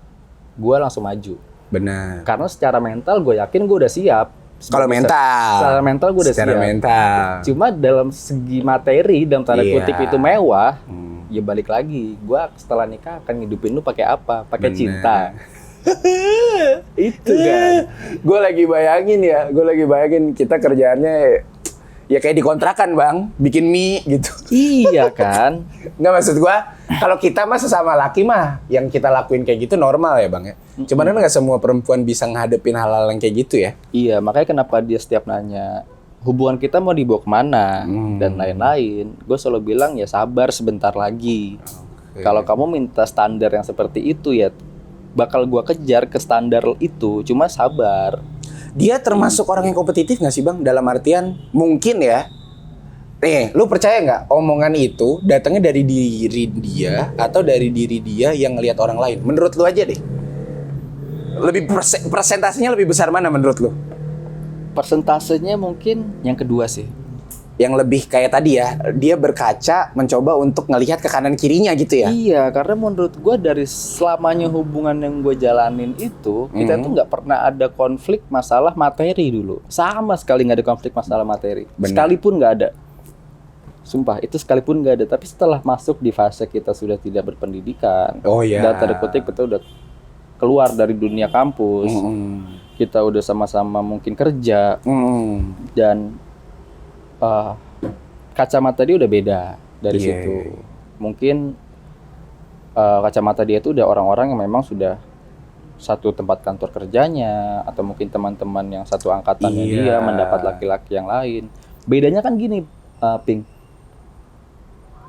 gua langsung maju. Benar. Karena secara mental gue yakin gue udah siap. Kalau mental. Secara mental gue udah secara siap. mental. Cuma dalam segi materi, dalam tanda Iya. kutip itu mewah, ya balik lagi. Gue setelah nikah akan ngidupin lu pakai apa? Pakai Bener. cinta. Itu kan. Gue lagi bayangin kita kerjaannya ya kayak dikontrakan bang, bikin mie gitu. Iya kan. Nggak, maksud gue, kalau kita mah sesama laki mah, yang kita lakuin kayak gitu normal ya bang ya. Cuman kan nggak semua perempuan bisa ngadepin hal-hal yang kayak gitu ya. Iya, makanya kenapa dia setiap nanya hubungan kita mau dibawa kemana dan lain-lain. Gue selalu bilang ya sabar sebentar lagi. Kalau kamu minta standar yang seperti itu ya bakal gue kejar ke standar itu. Cuma sabar. Dia termasuk orang yang kompetitif nggak sih bang? Dalam artian mungkin ya. Lu percaya nggak omongan itu datangnya dari diri dia atau dari diri dia yang ngelihat orang lain? Menurut lu aja deh. Lebih persentasenya lebih besar mana menurut lu? Persentasenya mungkin yang kedua sih. Yang lebih kayak tadi ya, dia berkaca mencoba untuk ngelihat ke kanan kirinya gitu ya. Iya, karena menurut gue dari selamanya hubungan yang gue jalanin itu, kita tuh nggak pernah ada konflik masalah materi dulu. Sama sekali nggak ada konflik masalah materi. Bener. Sekalipun nggak ada. Sumpah, itu sekalipun nggak ada. Tapi setelah masuk di fase kita sudah tidak berpendidikan, Oh ya. dan tanda kutip kita udah keluar dari dunia kampus, kita udah sama-sama mungkin kerja, dan kacamata dia udah beda dari Iya. situ. Mungkin kacamata dia itu udah orang-orang yang memang sudah satu tempat kantor kerjanya, atau mungkin teman-teman yang satu angkatannya Iya. dia mendapat laki-laki yang lain. Bedanya kan gini, Pink.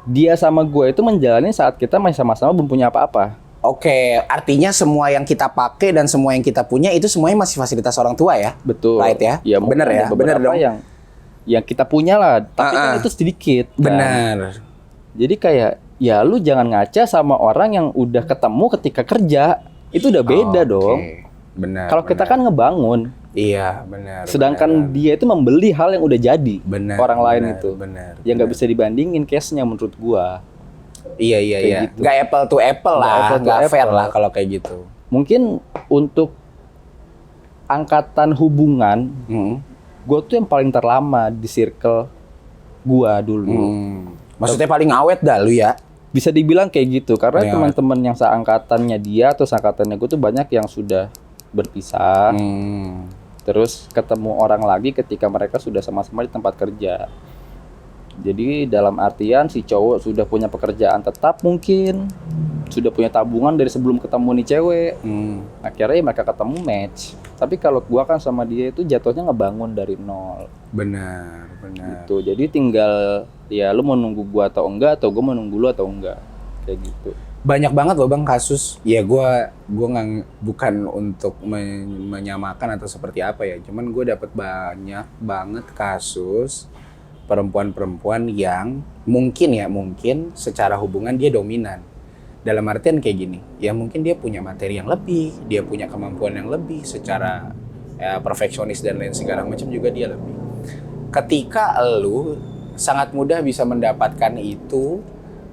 Dia sama gue itu menjalani saat kita masih sama-sama belum punya apa-apa. Oke, artinya semua yang kita pakai dan semua yang kita punya itu semuanya masih fasilitas orang tua ya? Betul. Right ya? mungkin Bener ya? ada beberapa Bener dong. yang kita punya lah, tapi kan itu sedikit. Kan? Benar. Jadi kayak ya lu jangan ngaca sama orang yang udah ketemu ketika kerja. Itu udah beda dong. Benar. Kalau kita kan ngebangun. Iya, benar. Sedangkan dia itu membeli hal yang udah jadi. Benar, orang lain benar, itu. benar, Yang nggak benar. bisa dibandingin case-nya menurut gua. Iya, iya, Kayak iya. gitu. Nggak apple to apple Nggak lah, apple to nggak fair apple. lah kalau kayak gitu. Mungkin untuk angkatan hubungan, gua tuh yang paling terlama di circle gua dulu. Maksudnya paling awet dah lu ya? Bisa dibilang kayak gitu karena Paling teman-teman yang seangkatannya dia atau seangkatannya gue tuh banyak yang sudah berpisah, terus ketemu orang lagi ketika mereka sudah sama-sama di tempat kerja. Jadi dalam artian si cowok sudah punya pekerjaan tetap, mungkin sudah punya tabungan dari sebelum ketemu nih cewek. Akhirnya ya mereka ketemu match. Tapi kalau gua kan sama dia itu jatuhnya ngebangun dari nol. Benar, benar. Gitu. Jadi tinggal ya lu mau nunggu gua atau enggak, atau gua mau nunggu lu atau enggak. Kayak gitu. Banyak banget loh bang kasus. Ya gua nggak, bukan untuk menyamakan atau seperti apa ya. Cuman gue dapat banyak banget kasus perempuan-perempuan yang mungkin secara hubungan dia dominan. Dalam artian kayak gini, ya mungkin dia punya materi yang lebih, dia punya kemampuan yang lebih, secara ya, perfeksionis dan lain segala macam juga dia lebih. Ketika lu sangat mudah bisa mendapatkan itu,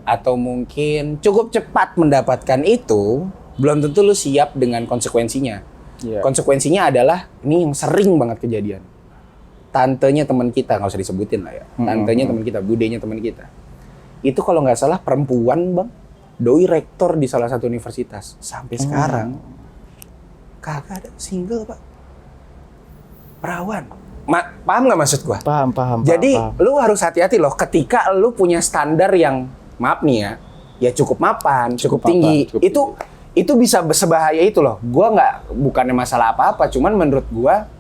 atau mungkin cukup cepat mendapatkan itu, belum tentu lu siap dengan konsekuensinya. Iya. Konsekuensinya adalah, ini yang sering banget kejadian. Tantenya teman kita, nggak usah disebutin lah ya. Tantenya teman kita, budenya teman kita. Itu kalau nggak salah perempuan bang, doi rektor di salah satu universitas. Sampai sekarang kagak ada single pak. Perawan. Paham nggak maksud gua? Paham. Jadi paham. lu harus hati-hati loh ketika lu punya standar yang maaf nih ya cukup mapan, cukup tinggi. cukup Itu bisa sebahaya itu loh. Gua bukannya masalah apa-apa, cuman menurut gua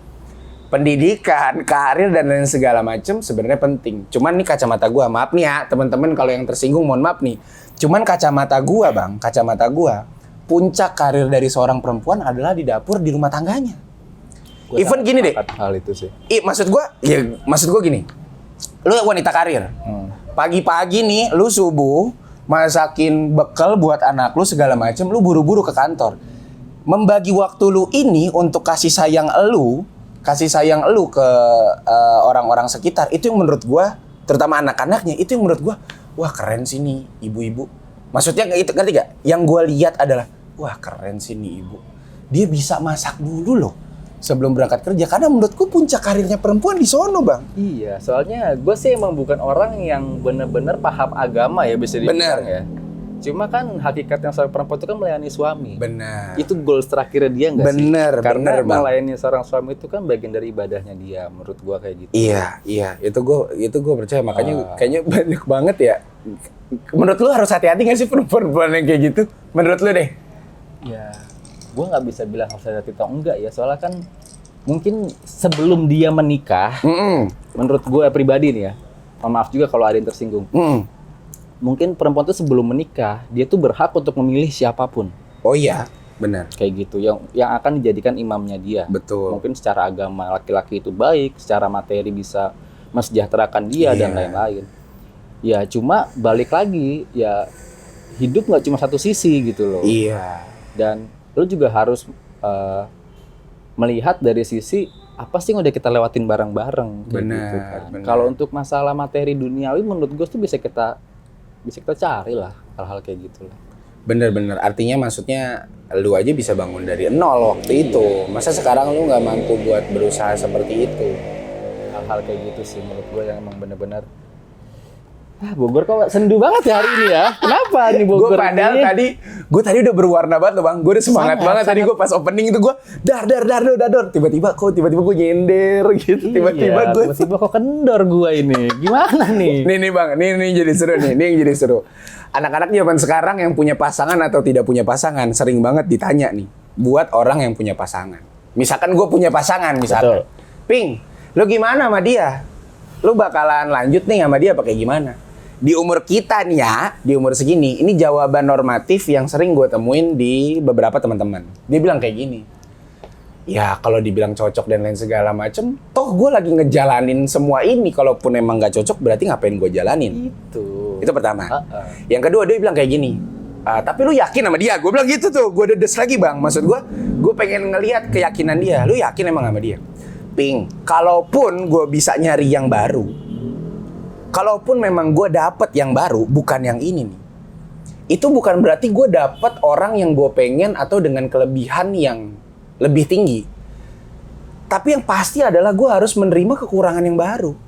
pendidikan, karir dan lain segala macam sebenarnya penting. Cuman nih kacamata gua, maaf nih ya teman-teman kalau yang tersinggung mohon maaf nih. Cuman kacamata gua bang, puncak karir dari seorang perempuan adalah di dapur, di rumah tangganya. Gua Even gini deh. sepakat hal itu sih. Maksud gua gini. Lu wanita karir. Pagi-pagi nih lu subuh masakin bekal buat anak lu segala macam, lu buru-buru ke kantor. Membagi waktu lu ini untuk kasih sayang lu ke orang-orang sekitar, itu yang menurut gua, terutama anak-anaknya, itu yang menurut gua, wah keren sih nih ibu-ibu. Maksudnya itu ngerti gak? Yang gua lihat adalah, wah keren sih nih ibu. Dia bisa masak dulu loh. sebelum berangkat kerja. Karena menurutku puncak karirnya perempuan di sono, Bang. Iya, soalnya gue sih emang bukan orang yang bener-bener paham agama ya, bisa dibilang ya. Cuma kan hakikatnya seorang perempuan itu kan melayani suami. Benar. Itu goals terakhirnya dia nggak sih? Bener, Karena bener, Bang. melayani seorang suami itu kan bagian dari ibadahnya dia, menurut gua kayak gitu. Iya, itu gue percaya. Makanya kayaknya banyak banget ya. Menurut lu harus hati-hati nggak sih perempuan yang kayak gitu? Menurut lu deh? Ya, gua nggak bisa bilang harus hati-hati atau enggak ya, soalnya kan mungkin sebelum dia menikah, menurut gua pribadi nih ya, mohon maaf juga kalau ada yang tersinggung. Mungkin perempuan tuh sebelum menikah, dia tuh berhak untuk memilih siapapun. Oh iya, benar. Kayak gitu, yang akan dijadikan imamnya dia. Betul. Mungkin secara agama laki-laki itu baik, secara materi bisa mensejahterakan dia dan lain-lain. Ya cuma balik lagi, ya hidup nggak cuma satu sisi gitu loh. Iya. Dan lu juga harus melihat dari sisi apa sih yang udah kita lewatin bareng-bareng. Kayak Benar, gitu kan. benar. Kalau untuk masalah materi duniawi, menurut gue tuh bisa kita cari lah hal-hal kayak gitu lah. Bener-bener, artinya maksudnya lu aja bisa bangun dari nol waktu itu. Masa sekarang lu nggak mampu buat berusaha seperti itu? Hal-hal kayak gitu sih menurut gue yang emang bener-bener Bogor kok sendu banget ya hari ini ya. Kenapa nih Bogor Gue tadi udah berwarna banget loh, Bang. Gue udah semangat banget tadi. Gue pas opening itu gue dar. Tiba-tiba gue nyender gitu. Tiba-tiba kok kendor gue ini. Gimana nih? Nih Bang, nih jadi seru nih. Ini yang jadi seru. Anak-anak zaman sekarang yang punya pasangan atau tidak punya pasangan sering banget ditanya nih buat orang yang punya pasangan. Misalkan gue punya pasangan misalkan. Betul. Ping, lu gimana sama dia? Lu bakalan lanjut nih sama dia pakai gimana? Di umur kita nih ya, di umur segini, ini jawaban normatif yang sering gue temuin di beberapa teman-teman. Dia bilang kayak gini, ya kalau dibilang cocok dan lain segala macem, toh gue lagi ngejalanin semua ini. Kalaupun emang nggak cocok, berarti ngapain gue jalanin? Itu pertama. Yang kedua dia bilang kayak gini, tapi lu yakin sama dia? Gue bilang gitu tuh, gue dedes lagi bang. Maksud gue pengen ngelihat keyakinan dia. Lu yakin emang sama dia? Ping, kalaupun gue bisa nyari yang baru, kalaupun memang gue dapet yang baru, bukan yang ini nih, itu bukan berarti gue dapet orang yang gue pengen atau dengan kelebihan yang lebih tinggi. Tapi yang pasti adalah gue harus menerima kekurangan yang baru.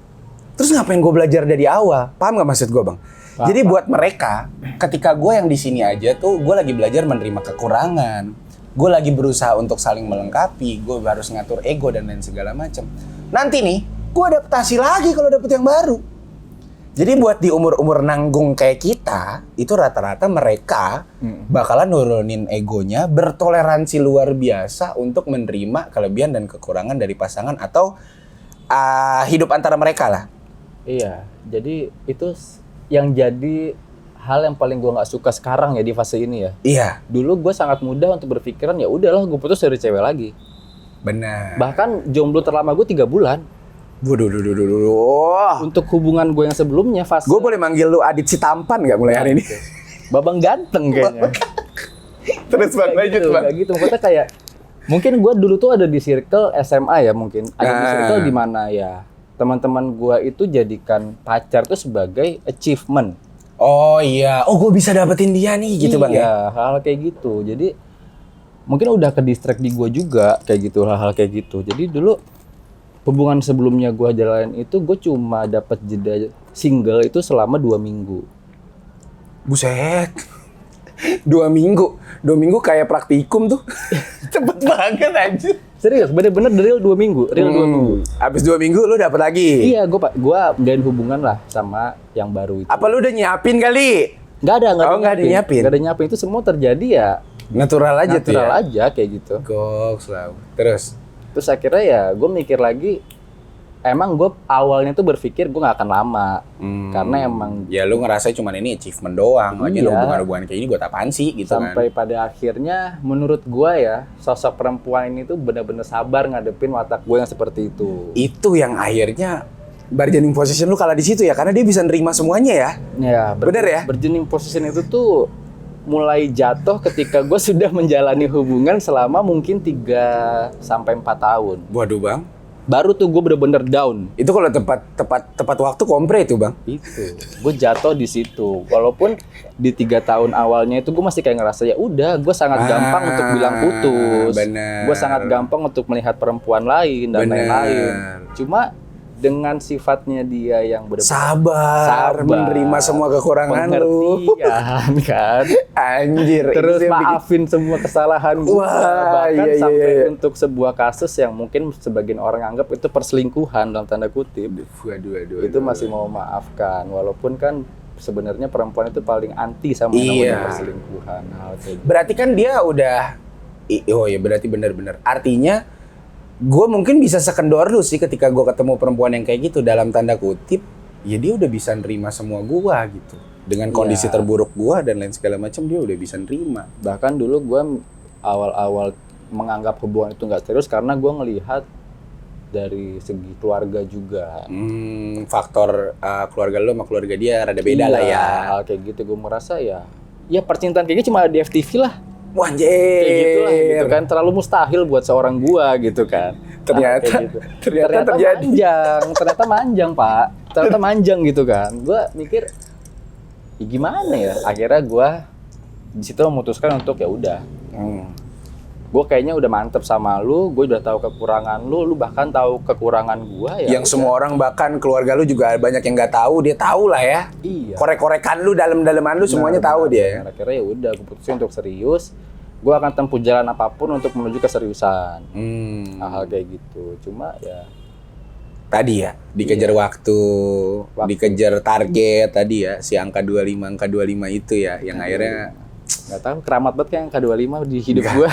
Terus ngapain gue belajar dari awal? Paham gak maksud gue bang? Paham. Jadi buat mereka, ketika gue yang di sini aja tuh, gue lagi belajar menerima kekurangan. Gue lagi berusaha untuk saling melengkapi. Gue harus ngatur ego dan lain segala macam. Nanti nih, gue adaptasi lagi kalau dapet yang baru. Jadi buat di umur-umur nanggung kayak kita, itu rata-rata mereka bakalan nurunin egonya, bertoleransi luar biasa untuk menerima kelebihan dan kekurangan dari pasangan atau hidup antara mereka lah. Iya, jadi itu yang jadi hal yang paling gue nggak suka sekarang ya di fase ini ya. Iya. Dulu gue sangat mudah untuk berpikiran ya udahlah gue putus dari cewek lagi. Benar. Bahkan jomblo terlama gue 3 bulan. Untuk hubungan gue yang sebelumnya fase. Gue boleh manggil lu Adit si tampan nggak mulai hari ini? Babang ganteng kayaknya. Terus bang, lanjut bang. Kayak gitu, maksudnya kayak mungkin gue dulu tuh ada di circle SMA ya mungkin. Ada di circle di mana ya teman-teman gue itu jadikan pacar tuh sebagai achievement. Oh iya, gue bisa dapetin dia nih gitu bang ya? Iya, hal-hal kayak gitu. Jadi mungkin udah ke distract di gue juga kayak gitu, hal-hal kayak gitu. Jadi dulu hubungan sebelumnya gue jalanin itu gue cuma dapat jeda single itu selama 2 minggu. Buset. 2 minggu. 2 minggu kayak praktikum tuh. Cepet banget anjir. Serius, bener-bener real 2 minggu. Real 2 minggu. Abis 2 minggu lu dapet lagi? Iya, gue menjalin hubungan lah sama yang baru itu. Apa lu udah nyiapin kali? Nggak ada nyiapin. Nggak ada nyiapin, itu semua terjadi ya. Natural aja tuh ya? Natural aja kayak gitu. Goks lah. Terus akhirnya ya gue mikir lagi, emang gue awalnya tuh berpikir gue nggak akan lama. Karena emang ya lu ngerasa cuman ini achievement doang. Lagi Iya. hubungan-hubungan kayak ini buat apaan sih gitu sampai kan. pada akhirnya menurut gue ya sosok perempuan ini tuh benar-benar sabar ngadepin watak gue yang seperti itu. Itu yang akhirnya bargaining position lu kalah di situ ya, karena dia bisa nerima semuanya ya. Ya, Bener ya? Bargaining position itu tuh mulai jatuh ketika gue sudah menjalani hubungan selama mungkin 3 sampai 4 tahun. Waduh bang, Baru tuh gue bener-bener down. Itu kalau tepat waktu kompre itu bang. Itu gue jatuh di situ. Walaupun di 3 tahun awalnya itu gue masih kayak ngerasa ya udah, gue sangat gampang untuk bilang putus. Gue sangat gampang untuk melihat perempuan lain dan lain-lain. Cuma dengan sifatnya dia yang sabar, menerima semua kekurangan lu. Pengertian kan. Anjir. Terus maafin semua kesalahan gue. Bahkan sampai untuk sebuah kasus yang mungkin sebagian orang anggap itu perselingkuhan dalam tanda kutip. Itu masih mau maafkan. Walaupun kan sebenarnya perempuan itu paling anti sama namanya perselingkuhan. Berarti kan dia udah, oh ya berarti benar-benar. Artinya gue mungkin bisa sekendor lu sih ketika gue ketemu perempuan yang kayak gitu dalam tanda kutip, ya dia udah bisa nerima semua gue gitu. Dengan kondisi terburuk gue dan lain segala macam dia udah bisa nerima. Bahkan dulu gue awal-awal menganggap hubungan itu nggak serius karena gue ngelihat dari segi keluarga juga. Faktor keluarga lu sama keluarga dia rada beda lah ya. Hal kayak gitu gue merasa ya percintaan kayaknya cuma di FTV lah. Wah, kayak gitulah gitu kan, terlalu mustahil buat seorang gua gitu kan. Ternyata terjadi. Ternyata manjang Pak, ternyata manjang gitu kan. Gua mikir, ya gimana ya? Akhirnya gua di situ memutuskan untuk ya udah. Gue kayaknya udah mantep sama lu, gue udah tahu kekurangan lu bahkan tahu kekurangan gua ya. Yang semua orang bahkan keluarga lu juga banyak yang nggak tahu, dia tahu lah ya. Iya. Korek-korekan lu dalam-dalaman lu semuanya tahu dia. Akhirnya ya udah, gue putusin untuk serius. Gue akan tempuh jalan apapun untuk menuju keseriusan. Hal-hal kayak gitu. Cuma ya tadi ya dikejar waktu, dikejar target tadi ya, si angka 25 itu ya yang akhirnya nggak tahu, keramat banget kayak angka 25 di hidup gue.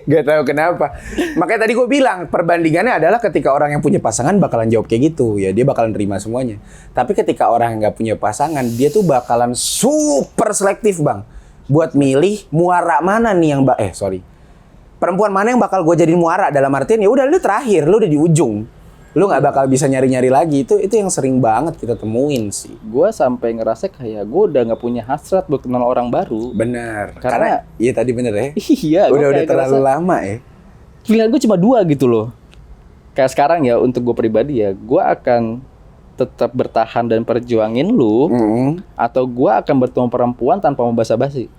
Gak tahu kenapa. Makanya tadi gue bilang perbandingannya adalah ketika orang yang punya pasangan bakalan jawab kayak gitu, ya dia bakalan terima semuanya. Tapi ketika orang yang nggak punya pasangan, dia tuh bakalan super selektif bang, buat milih muara mana nih yang perempuan mana yang bakal gue jadiin muara, dalam artian ya udah lu terakhir, lu udah di ujung, lu nggak bakal bisa nyari-nyari lagi. Itu yang sering banget kita temuin sih. Gue sampai ngerasa kayak gue udah nggak punya hasrat buat kenal orang baru. Bener. Karena iya tadi bener ya. Iya. Udah terlalu lama ya. Pilihan gue cuma 2 gitu loh. Kayak sekarang ya, untuk gue pribadi ya, gue akan tetap bertahan dan perjuangin lu, atau gue akan bertemu perempuan tanpa mau basa-basi.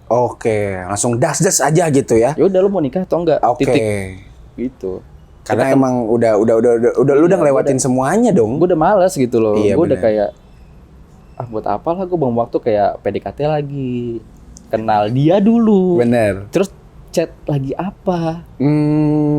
Oke, langsung das aja gitu ya. Ya udah, lu mau nikah atau enggak? Titik. Gitu. Karena emang udah lu udah ngelewatin semuanya dong. Gue udah males gitu loh. Iya, gue udah kayak buat apa lah gue buang waktu kayak PDKT lagi. Kenal dia dulu. Bener. Terus chat lagi apa?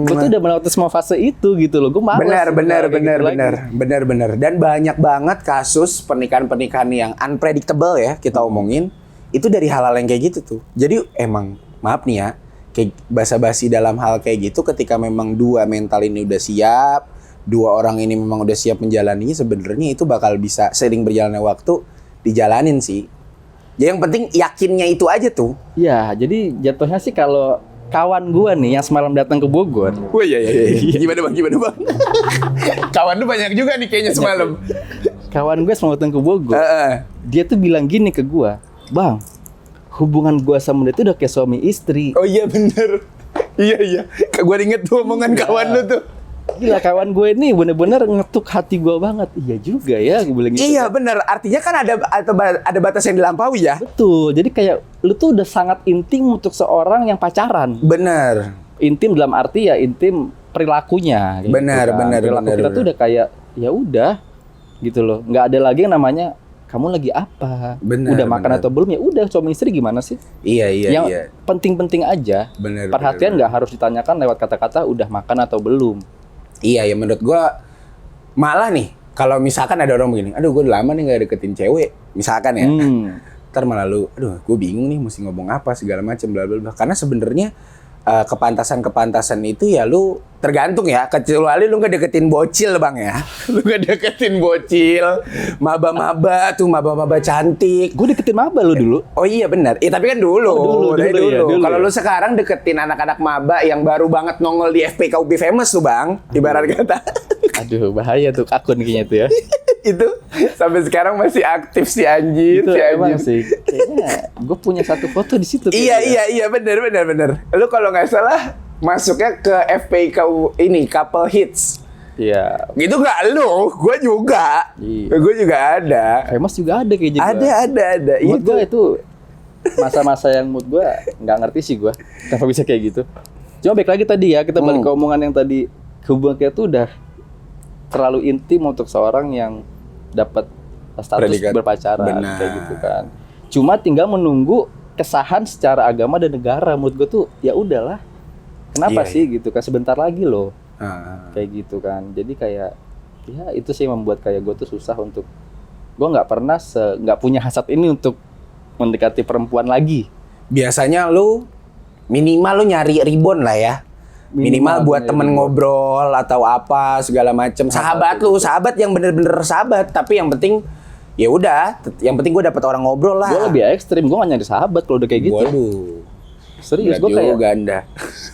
Gue tuh udah melewati semua fase itu gitu loh. Gue malas. Bener. Dan banyak banget kasus pernikahan yang unpredictable ya kita omongin. Itu dari hal-hal yang kayak gitu tuh. Jadi emang maaf nih ya, kayak basa-basi dalam hal kayak gitu, ketika memang dua mental ini udah siap, dua orang ini memang udah siap menjalaninya, sebenarnya itu bakal bisa seiring berjalannya waktu dijalanin sih. Ya yang penting yakinnya itu aja tuh. Ya, jadi jatuhnya sih kalau kawan gua nih yang semalam datang ke Bogor. Wah iya. Gimana bang? Kawan lu banyak juga nih kayaknya semalam. Kawan gue semalam datang ke Bogor. Dia tuh bilang gini ke gua, "Bang, hubungan gua sama dia tuh udah kayak suami istri." Oh iya bener. Iya. Gua inget tuh omongan kawan lu tuh. Gila, kawan gue ini bener-bener ngetuk hati gue banget. Iya juga ya, gue bilang gitu. Iya bener, artinya kan ada batas yang dilampaui ya. Betul, jadi kayak lu tuh udah sangat intim untuk seorang yang pacaran. Bener. Intim dalam arti ya intim perilakunya. Gitu bener. Perilaku kita tuh udah kayak ya udah gitu loh. Nggak ada lagi yang namanya kamu lagi apa? Udah makan atau belum? Ya udah, suami istri gimana sih? Iya. Yang penting-penting aja. Perhatian nggak harus ditanyakan lewat kata-kata udah makan atau belum. Iya ya, menurut gua malah nih kalau misalkan ada orang begini, aduh gue udah lama nih gak deketin cewek, misalkan ya, ntar malah lu, aduh gue bingung nih mesti ngomong apa segala macam bla bla bla. Karena sebenarnya kepantasan itu ya lu tergantung ya, kecuali lu gak deketin bocil bang ya. Lu gak deketin bocil, maba cantik. Gue deketin maba lu dulu. Oh iya benar. Tapi kan dulu. Dulu. Kalau lu sekarang deketin anak-anak maba yang baru banget nongol di FPK UB Famous tuh bang, ibarat kata. Aduh bahaya tuh akun kayaknya tuh ya. Itu sampai sekarang masih aktif si anjir. Itu emang sih. Kayaknya gue punya satu foto di situ. Iya benar. Lu kalau nggak salah masuknya ke FPI ini couple hits. Iya. Gitu nggak lu? Gue juga. Iya. Gue juga ada. Famous juga ada kayak gitu. Ada. Mood gue itu masa-masa yang mood gue nggak ngerti sih gue kenapa bisa kayak gitu. Cuma baik lagi tadi ya, kita balik ke omongan yang tadi, hubungan kita tuh udah terlalu intim untuk seorang yang dapat status Predikat. berpacaran. Benar. Kayak gitu kan. Cuma tinggal menunggu kesahan secara agama dan negara. Mood gue tuh ya udahlah. Kenapa Iya, sih gitu kan, sebentar lagi loh. Kayak Gitu kan. Jadi kayak ya itu sih yang membuat kayak gue tuh susah untuk, gue nggak pernah nggak punya hasrat ini untuk mendekati perempuan lagi. biasanya lu minimal lu nyari ribon lah ya. Minimal buat nyari temen ribon. ngobrol atau apa segala macem. Sahabat lu, sahabat yang bener-bener sahabat. Tapi yang penting ya udah, yang penting gue dapet orang ngobrol lah. Gue lebih ekstrim, gue gak nyari sahabat kalau udah kayak gitu. Waduh. Serius, Berat gue kayak juga Anda.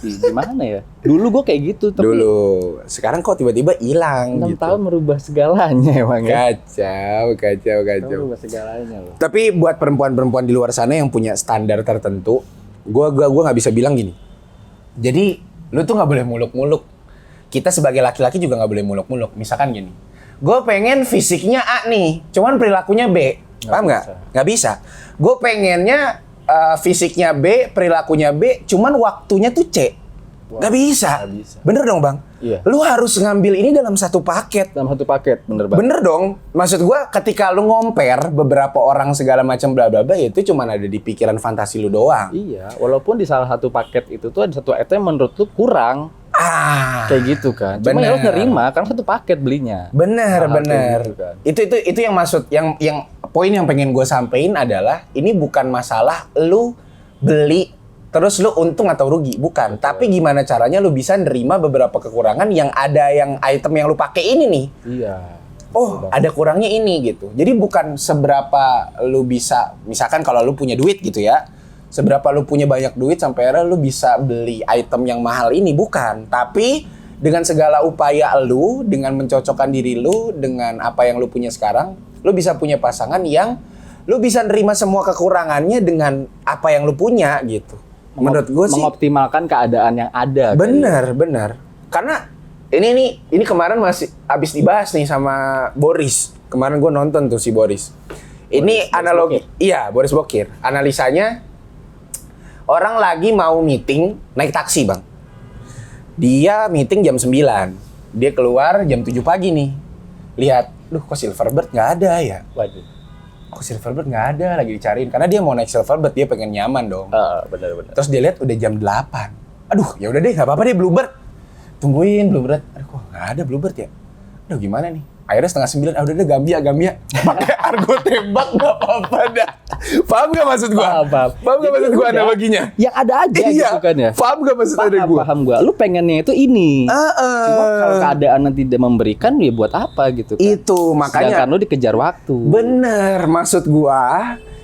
gimana ya? Dulu gue kayak gitu, tapi Dulu. Sekarang kok tiba-tiba hilang 6 gitu. tahun merubah segalanya emang ya. Kacau. Merubah segalanya loh. Tapi buat perempuan-perempuan di luar sana yang punya standar tertentu, gua nggak bisa bilang gini. Jadi lu tuh nggak boleh muluk-muluk. Kita sebagai laki-laki juga nggak boleh muluk-muluk. Misalkan gini, gue pengen fisiknya A nih, cuman perilakunya B. Paham nggak? bisa. Nggak bisa. Gue pengennya fisiknya B, perilakunya B, cuman waktunya tuh C. Nggak bisa. nggak bisa. Bener dong bang? Iya. Lu harus ngambil ini dalam satu paket. Dalam satu paket, bener banget. Bener dong. Maksud gua ketika lu ngomper beberapa orang segala macam bla bla bla itu cuma ada di pikiran fantasi lu doang. Iya, walaupun di salah satu paket itu tuh ada satu item yang menurut lu kurang. Kayak gitu kan. Cuma ya lu bener. nerima karena satu paket belinya. Bener, Hal-hal bener. kayak gitu kan. Itu yang maksud yang poin yang pengen gue sampein adalah ini bukan masalah lu beli terus lu untung atau rugi, bukan. Tapi gimana caranya lu bisa nerima beberapa kekurangan yang ada yang item yang lu pakai ini nih. Iya. Oh, ada kurangnya ini gitu. Jadi bukan seberapa lu bisa, misalkan kalau lu punya duit gitu ya. Seberapa lu punya banyak duit sampai akhirnya lu bisa beli item yang mahal ini, bukan. Tapi dengan segala upaya lu, dengan mencocokkan diri lu dengan apa yang lu punya sekarang, lu bisa punya pasangan yang lu bisa nerima semua kekurangannya dengan apa yang lu punya gitu. Menurut gue sih mengoptimalkan keadaan yang ada. bener. Karena ini kemarin masih habis dibahas nih sama Boris. Kemarin gue nonton tuh si Boris. Ini analogi, iya Boris Bokir. Analisanya orang lagi mau meeting naik taksi bang. Dia meeting jam 9. Dia keluar jam 7 pagi nih. Lihat, kok Silverbird nggak ada ya? Waduh. Kok Silverbird nggak ada, lagi dicariin. Karena dia mau naik Silverbird, dia pengen nyaman dong. Benar-benar. Terus dia lihat udah jam 8. Aduh, ya udah deh, nggak apa-apa deh Bluebird. Tungguin Bluebird. Aduh, kok nggak ada Bluebird ya? Aduh, gimana nih? Akhirnya 8:30, udah deh Gambia. Pakai argo tembak nggak apa-apa dah. Paham nggak maksud gua? Paham. Paham nggak Jadi maksud gua udah, analoginya? yang ada aja Iya, gitu kan ya. paham nggak maksud ada gua? Paham gua. Lu pengennya itu ini. Cuma kalau keadaan nanti tidak memberikan ya buat apa gitu kan. Itu makanya. Sedangkan lu dikejar waktu. Bener, maksud gua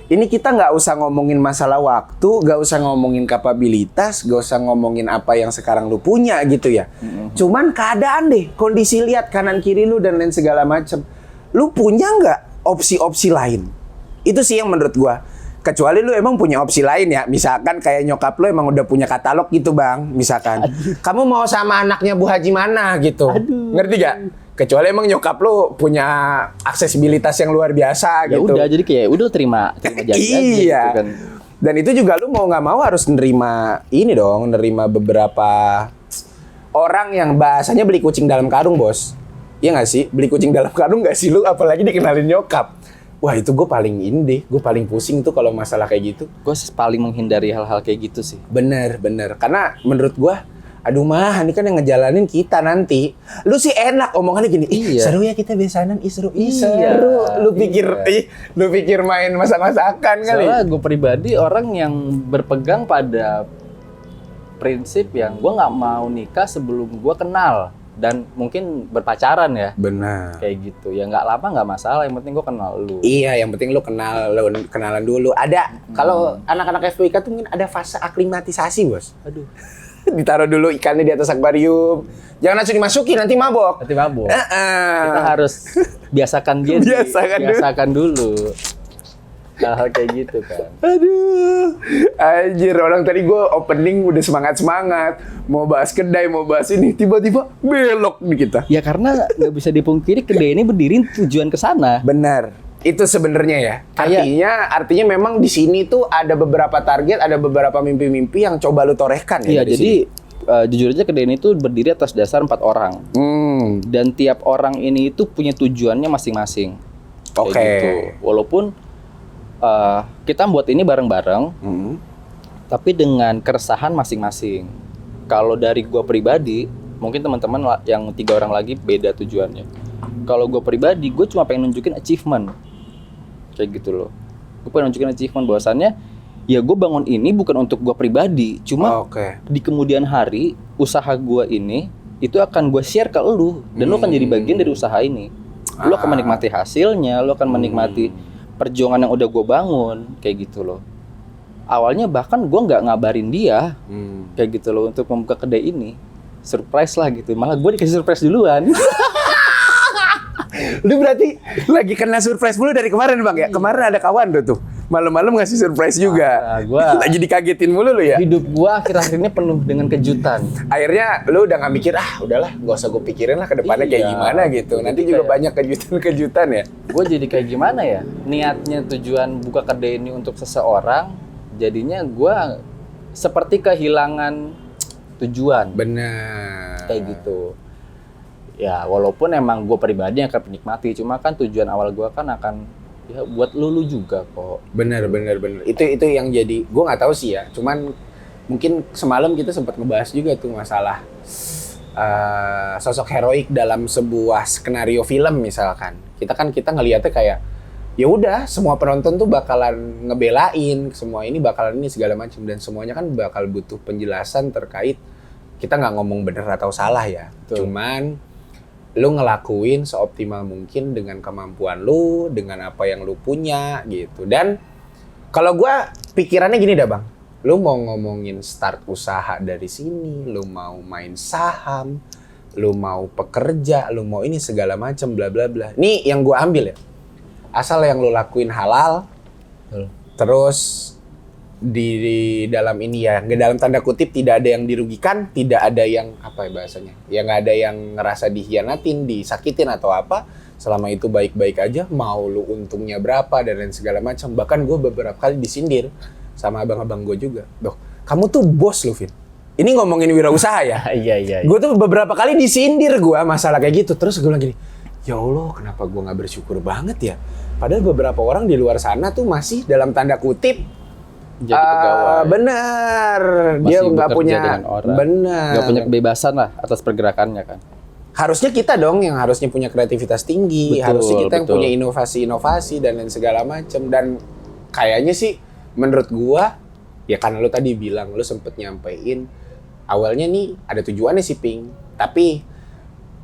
ini kita nggak usah ngomongin masalah waktu, nggak usah ngomongin kapabilitas, nggak usah ngomongin apa yang sekarang lu punya gitu ya. Cuman keadaan deh, kondisi lihat kanan kiri lu dan lain segala macem. Lu punya nggak opsi-opsi lain? Itu sih yang menurut gua. Kecuali lu emang punya opsi lain ya. Misalkan kayak nyokap lu emang udah punya katalog gitu bang. Misalkan. Kamu mau sama anaknya Bu Haji mana gitu. Ngerti gak? Kecuali emang nyokap lu punya aksesibilitas yang luar biasa Ya gitu. udah, jadi kayak udah terima jadi aja Iya. gitu kan. Dan itu juga lu mau nggak mau harus nerima ini dong. Nerima beberapa orang yang bahasanya beli kucing dalam karung bos. Iya nggak sih? Beli kucing dalam karung nggak sih lu? Apalagi dikenalin nyokap. Wah itu gue paling ini deh. Gue paling pusing tuh kalau masalah kayak gitu. Gue paling menghindari hal-hal kayak gitu sih. Bener. Karena menurut gue, aduh mah, ini kan yang ngejalanin kita nanti. Lu sih enak omongannya gini. Ih, Iya. seru ya kita besanan. Ih seru. Ih Iya. seru. Lu pikir, Iya. lu pikir main masak-masakan kali. Soalnya gue pribadi orang yang berpegang pada prinsip yang gue nggak mau nikah sebelum gue kenal dan mungkin berpacaran ya. Benar. Kayak gitu. Ya nggak lama nggak masalah. Yang penting gue kenal lu. Iya, yang penting lu kenalan dulu. Ada kalau anak-anak FPIK tuh mungkin ada fase aklimatisasi, Bos. Aduh. Ditaruh dulu ikannya di atas akuarium. Jangan langsung dimasukin, nanti mabok. Nanti mabuk. Kita harus biasakan dia. Biasakan dulu. Biasakan dulu. hal-hal kayak gitu kan. Aduh, anjir, orang tadi gue opening udah semangat-semangat. Mau bahas kedai, mau bahas ini, tiba-tiba belok nih kita. Ya karena nggak bisa dipungkiri kedai ini berdiri tujuan ke sana. Benar, itu sebenarnya ya. Artinya memang di sini tuh ada beberapa target, ada beberapa mimpi-mimpi yang coba lu torehkan ya. Iya, jadi jujur aja kedai ini tuh berdiri atas dasar 4 orang. Dan tiap orang ini itu punya tujuannya masing-masing. Kayak Oke. gitu. Walaupun kita buat ini bareng-bareng, tapi dengan keresahan masing-masing. Kalau dari gua pribadi, mungkin teman-teman yang 3 orang lagi beda tujuannya. Kalau gua pribadi, gue cuma pengen nunjukin achievement, kayak gitu loh. Gue pengen nunjukin achievement bahwasannya, ya gue bangun ini bukan untuk gua pribadi, cuma di kemudian hari usaha gua ini itu akan gue share ke lu, dan lu akan jadi bagian dari usaha ini. Lu akan menikmati hasilnya, lu akan menikmati perjuangan yang udah gue bangun, kayak gitu loh. Awalnya bahkan gue nggak ngabarin dia, kayak gitu loh, untuk membuka kedai ini. Surprise lah gitu, malah gue dikasih surprise duluan. Lu berarti lagi kena surprise mulu dari kemarin bang ya? Kemarin ada kawan tuh malam-malam ngasih surprise juga. Gua lagi dikagetin mulu lu ya? Hidup gue akhir-akhir ini penuh dengan kejutan. Akhirnya lu udah gak mikir, udahlah gak usah gue pikirin lah ke depannya kayak gimana gitu. Nanti juga banyak kejutan-kejutan ya. Gue jadi kayak gimana ya? Niatnya tujuan buka kedai ini untuk seseorang, jadinya gue seperti kehilangan tujuan. Benar. Kayak gitu. Ya walaupun emang gue pribadi yang akan menikmati, cuma kan tujuan awal gue kan akan ya buat lu juga kok. Benar. Itu yang jadi, gue nggak tahu sih ya. Cuman mungkin semalam kita sempat ngebahas juga tuh masalah sosok heroik dalam sebuah skenario film misalkan. Kita ngelihatnya kayak ya udah semua penonton tuh bakalan ngebelain, semua ini bakalan ini segala macam, dan semuanya kan bakal butuh penjelasan terkait, kita nggak ngomong bener atau salah ya. Betul. Cuman lu ngelakuin seoptimal mungkin dengan kemampuan lu, dengan apa yang lu punya gitu. Dan kalau gua pikirannya gini dah bang, lu mau ngomongin start usaha dari sini, lu mau main saham, lu mau pekerja, lu mau ini segala macam bla bla bla. Nih yang gua ambil ya, asal yang lu lakuin halal, terus di dalam ini ya, dalam tanda kutip tidak ada yang dirugikan, tidak ada yang apa ya bahasanya, ya nggak ada yang ngerasa dihianatin, disakitin atau apa, selama itu baik-baik aja, mau lu untungnya berapa dan lain segala macam. Bahkan gue beberapa kali disindir sama abang-abang gue juga, doh kamu tuh bos lu Vin, ini ngomongin wirausaha ya. Iya. Gue tuh beberapa kali disindir gue masalah kayak gitu, terus gue bilang gini, ya Allah kenapa gue nggak bersyukur banget ya, padahal beberapa orang di luar sana tuh masih dalam tanda kutip Jadi pegawai. Benar. Masih Dia nggak bekerja punya dengan orang. benar. Nggak punya kebebasan lah atas pergerakannya kan. Harusnya kita dong yang harusnya punya kreativitas tinggi, Betul, harusnya kita yang betul. punya inovasi-inovasi dan lain segala macam. Dan kayaknya sih menurut gua ya karena lu tadi bilang lu sempet nyampein awalnya nih ada tujuannya sih Ping, tapi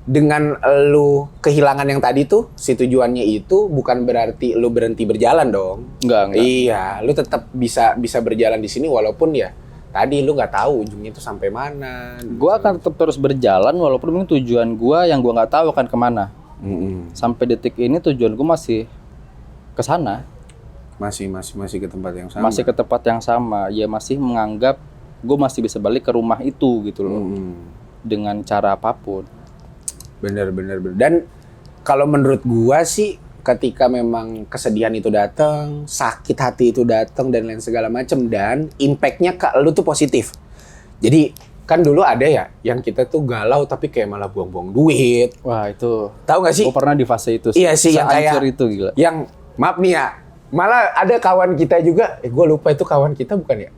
dengan lu kehilangan yang tadi tuh, si tujuannya itu bukan berarti lu berhenti berjalan dong. Enggak. Iya, lu tetap bisa berjalan di sini walaupun ya tadi lu nggak tahu ujungnya itu sampai mana. Gua akan tetap terus berjalan walaupun mungkin tujuan gua yang gua nggak tahu akan kemana. Sampai detik ini tujuan gua masih ke sana. Masih ke tempat yang sama. Masih ke tempat yang sama. Ya masih menganggap gua masih bisa balik ke rumah itu gitu loh. Dengan cara apapun. Bener. Dan kalau menurut gua sih ketika memang kesedihan itu datang, sakit hati itu datang dan lain segala macam, dan impact-nya ke lu tuh positif. Jadi kan dulu ada ya yang kita tuh galau tapi kayak malah buang-buang duit. Wah itu. Tahu nggak sih? Gua pernah di fase itu. Iya sih, yang kayak Sehancur itu gila. Yang maaf nih ya, malah ada kawan kita juga, gue lupa itu kawan kita bukan ya.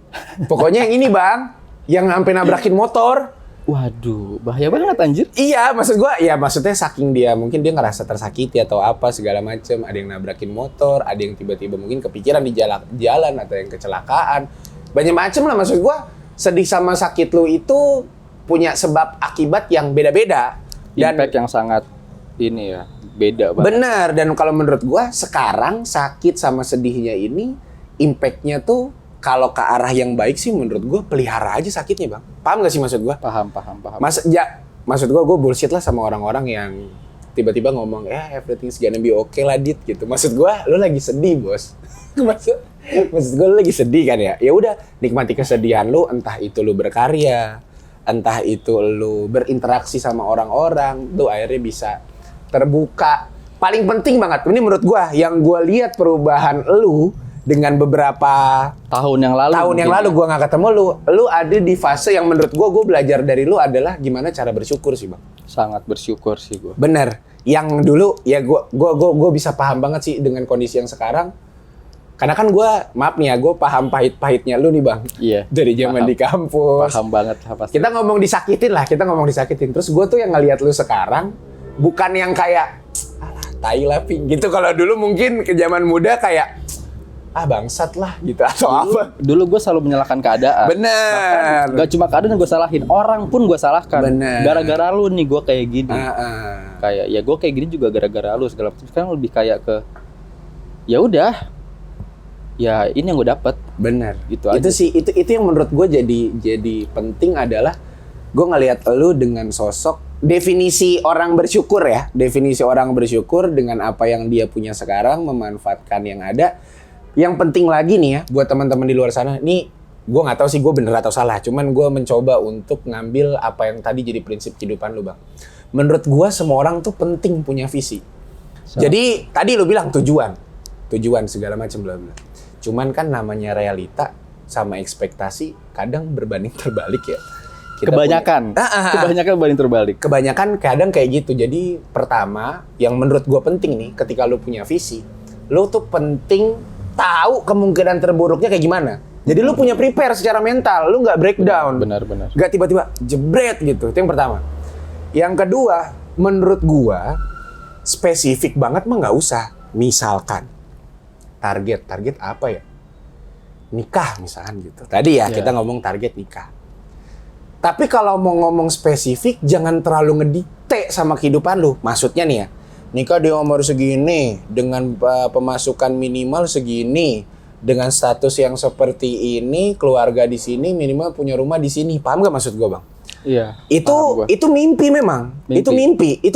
Pokoknya yang ini bang, yang sampai nabrakin motor. Waduh, bahaya banget anjir. Iya, maksudnya saking dia mungkin dia ngerasa tersakiti atau apa segala macem. Ada yang nabrakin motor, ada yang tiba-tiba mungkin kepikiran di jalan atau yang kecelakaan. Banyak macem lah, maksud gua sedih sama sakit lu itu punya sebab akibat yang beda-beda. Dan Impact yang sangat ini ya, beda banget. benar, dan kalau menurut gua sekarang sakit sama sedihnya ini impact-nya tuh kalau ke arah yang baik sih menurut gue pelihara aja sakitnya bang. Paham gak sih maksud gue? Paham. Maksud gue bullshit lah sama orang-orang yang tiba-tiba ngomong everything's gonna be okay lah Dit gitu. Maksud gue lu lagi sedih bos. maksud gue lu lagi sedih kan ya. Ya udah nikmati kesedihan lu, entah itu lu berkarya, entah itu lu berinteraksi sama orang-orang, tuh akhirnya bisa terbuka. Paling penting banget ini menurut gue, yang gue lihat perubahan lu dengan beberapa tahun yang lalu gue nggak ketemu lu ada di fase yang menurut gue belajar dari lu adalah gimana cara bersyukur sih bang. Sangat bersyukur sih gue. Bener, yang dulu ya gue bisa paham banget sih dengan kondisi yang sekarang, karena kan gue maaf nih ya, gue paham pahit-pahitnya lu nih bang. Iya. Dari zaman di kampus. Paham banget pasti. Kita ngomong disakitin. Terus gue tuh yang ngelihat lu sekarang bukan yang kayak alah tai lah Ping gitu. Kalau dulu mungkin ke zaman muda kayak bangsat lah gitu atau apa. Dulu gue selalu menyalahkan keadaan. Bener. Gak cuma keadaan gue salahin, orang pun gue salahkan. Bener. Gara-gara lu nih gue kayak gini. Kayak ya gue kayak gini juga gara-gara lu segala macam. Sekarang lebih kayak ke ya udah. Ya ini yang gue dapet. Bener. Gitu itu aja. sih itu yang menurut gue jadi penting adalah gue ngelihat lu dengan sosok definisi orang bersyukur ya. Definisi orang bersyukur dengan apa yang dia punya sekarang, memanfaatkan yang ada. Yang penting lagi nih ya, buat teman-teman di luar sana, nih gue nggak tahu sih gue bener atau salah, cuman gue mencoba untuk ngambil apa yang tadi jadi prinsip kehidupan lu bang. Menurut gue semua orang tuh penting punya visi. Jadi tadi lu bilang tujuan segala macam bla bla. Cuman kan namanya realita sama ekspektasi kadang berbanding terbalik ya. Kebanyakan berbanding terbalik. Kebanyakan kadang kayak gitu. Jadi pertama, yang menurut gue penting nih, ketika lu punya visi, lu tuh penting tahu kemungkinan terburuknya kayak gimana. Jadi lu punya prepare secara mental, lu nggak breakdown. Benar. Nggak tiba-tiba jebret gitu. Itu yang pertama. Yang kedua, menurut gua spesifik banget mah nggak usah. Misalkan target apa ya? Nikah misalkan gitu. Tadi ya kita ngomong target nikah. Tapi kalau mau ngomong spesifik, jangan terlalu ngedikte sama kehidupan lu. Maksudnya nih ya, nikah di umur segini, dengan pemasukan minimal segini, dengan status yang seperti ini, keluarga di sini, minimal punya rumah di sini. Paham gak maksud gue bang? Iya. Itu mimpi memang. Itu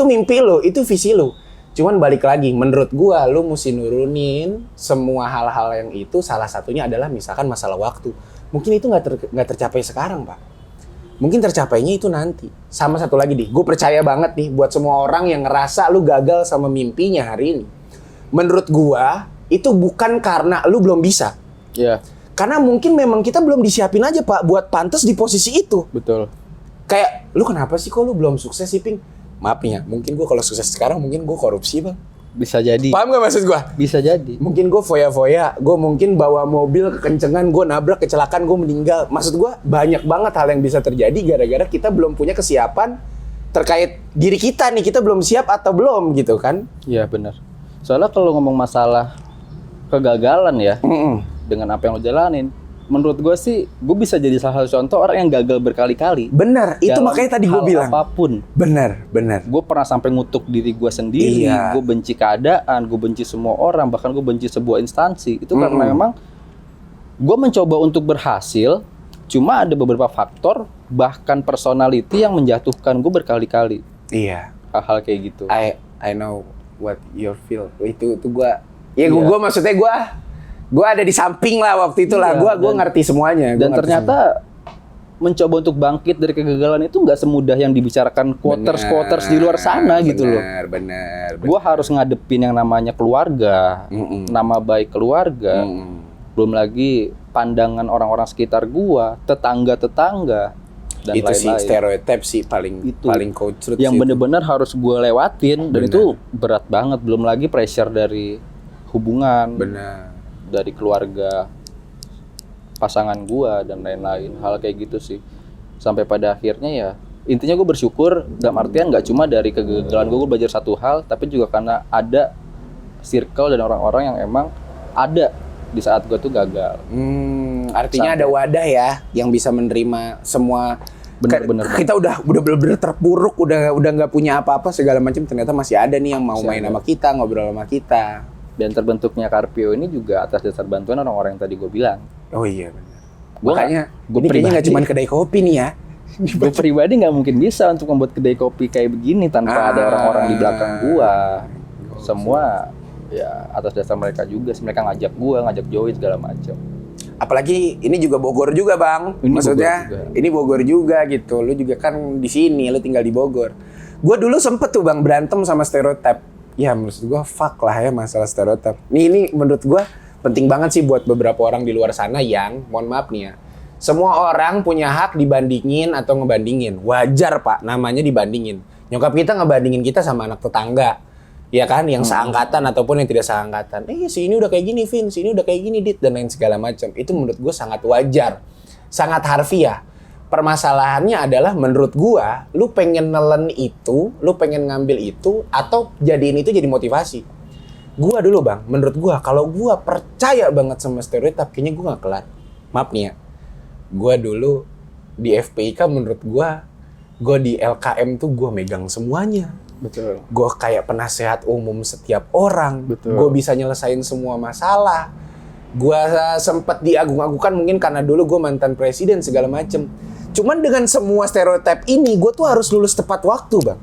mimpi lo, itu visi lo. Cuman balik lagi, menurut gue, lo mesti nurunin semua hal-hal yang itu. Salah satunya adalah misalkan masalah waktu. Mungkin itu nggak tercapai sekarang pak. Mungkin tercapainya itu nanti. Sama satu lagi gue percaya banget nih buat semua orang yang ngerasa lu gagal sama mimpinya hari ini. Menurut gua itu bukan karena lu belum bisa. Iya. Karena mungkin memang kita belum disiapin aja pak buat pantas di posisi itu. Betul. Kayak lu kenapa sih kok lu belum sukses sih Ping? Maaf nih ya, mungkin gua kalau sukses sekarang mungkin gua korupsi bang. Bisa jadi. Paham gak maksud gua? Bisa jadi. Mungkin gue foya-foya, gue mungkin bawa mobil kekencengan, gue nabrak, kecelakaan, gue meninggal. Maksud gue banyak banget hal yang bisa terjadi gara-gara kita belum punya kesiapan terkait diri kita nih, kita belum siap atau belum gitu kan? Iya benar. Soalnya kalau ngomong masalah kegagalan ya, dengan apa yang lo jalanin, menurut gue sih, gue bisa jadi salah satu contoh orang yang gagal berkali-kali. Bener, itu makanya tadi gue bilang. Apapun. Bener. Gue pernah sampai ngutuk diri gue sendiri, gue benci keadaan, gue benci semua orang, bahkan gue benci sebuah instansi. Itu karena memang gue mencoba untuk berhasil, cuma ada beberapa faktor, bahkan personality yang menjatuhkan gue berkali-kali. Iya. Hal-hal kayak gitu. I know what you feel. Itu gue. Ya gue maksudnya gue ada di samping lah waktu itu lah. Gue ngerti semuanya. Dan ternyata mencoba untuk bangkit dari kegagalan itu nggak semudah yang dibicarakan quoters di luar sana gitu loh. Bener. Gue harus ngadepin yang namanya keluarga, nama baik keluarga, belum lagi pandangan orang-orang sekitar gue, tetangga dan itu lain-lain. Sih stereotip sih paling coach yang bener-bener harus gue lewatin dan itu berat banget. Belum lagi pressure dari hubungan. Dari keluarga pasangan gua dan lain-lain, hal kayak gitu sih. Sampai pada akhirnya ya intinya gue bersyukur dalam artian nggak cuma dari kegagalan gue belajar satu hal, tapi juga karena ada circle dan orang-orang yang emang ada di saat gue tuh gagal. Artinya ada wadah ya yang bisa menerima semua. Bener. Kita udah bener-bener terpuruk, udah nggak punya apa-apa segala macam, ternyata masih ada nih yang mau main sama kita, ngobrol sama kita. Dan terbentuknya Carpio ini juga atas dasar bantuan orang-orang yang tadi gue bilang. Oh iya benar. Makanya ini kayaknya nggak cuma kedai kopi nih ya. Gue pribadi nggak mungkin bisa untuk membuat kedai kopi kayak begini tanpa ada orang-orang di belakang gua. Semua ya atas dasar mereka juga, mereka ngajak gua, ngajak Joey segala macam. Apalagi ini juga Bogor juga, Bang. Ini Maksudnya Bogor juga. ini Bogor juga gitu. Lu juga kan di sini, lu tinggal di Bogor. Gua dulu sempet tuh Bang berantem sama stereotip. Ya menurut gua fuck lah ya masalah stereotip. Ini menurut gua penting banget sih buat beberapa orang di luar sana yang, mohon maaf nih ya, semua orang punya hak dibandingin atau ngebandingin. Wajar Pak, namanya dibandingin. Nyokap kita ngebandingin kita sama anak tetangga. Ya kan, yang seangkatan ataupun yang tidak seangkatan. Si ini udah kayak gini, Vin. Si ini udah kayak gini, Dit. Dan lain segala macam. Itu menurut gue sangat wajar. Sangat harfiah. Permasalahannya adalah menurut gue, lu pengen nelen itu, lu pengen ngambil itu, atau jadiin itu jadi motivasi. Gue dulu Bang, menurut gue, kalau gue percaya banget sama stereotip, kayaknya gue gak kelar. Maaf nih ya. Gue dulu di FPIK menurut gue di LKM tuh gue megang semuanya. Betul. Gue kayak penasehat umum setiap orang. Betul. Gue bisa nyelesain semua masalah. Gue sempet diagung-agungkan mungkin karena dulu gue mantan presiden segala macem. Cuman dengan semua stereotip ini, gue tuh harus lulus tepat waktu Bang.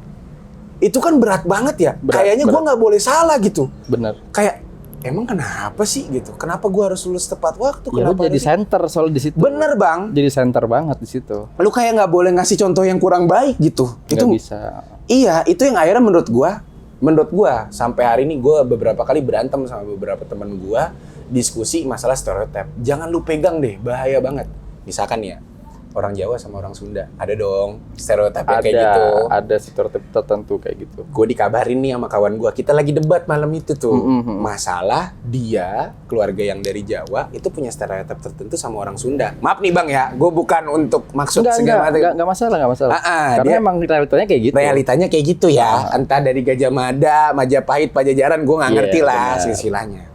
Itu kan berat banget ya. Kayaknya gue nggak boleh salah gitu. Bener. Kayak emang kenapa sih gitu? Kenapa gue harus lulus tepat waktu? Ya lu Kenapa jadi center soal di situ. Bener Bang. Jadi center banget di situ. Lu kayak nggak boleh ngasih contoh yang kurang baik gitu. Nggak bisa. Iya, itu yang akhirnya menurut gua sampai hari ini gua beberapa kali berantem sama beberapa teman gua diskusi masalah stereotip. Jangan lu pegang deh, bahaya banget. Misalkan ya, orang Jawa sama orang Sunda, ada dong stereotip kayak gitu. Ada stereotip tertentu kayak gitu. Gue dikabarin nih sama kawan gua, kita lagi debat malam itu tuh. Masalah dia, keluarga yang dari Jawa, itu punya stereotip tertentu sama orang Sunda. Maaf nih Bang ya, gue bukan untuk maksud segala macam. Enggak masalah. Karena dia, emang realitanya kayak gitu. Realitanya kayak gitu ya. Entah dari Gajah Mada, Majapahit, Pajajaran, gue nggak ngerti lah silsilahnya.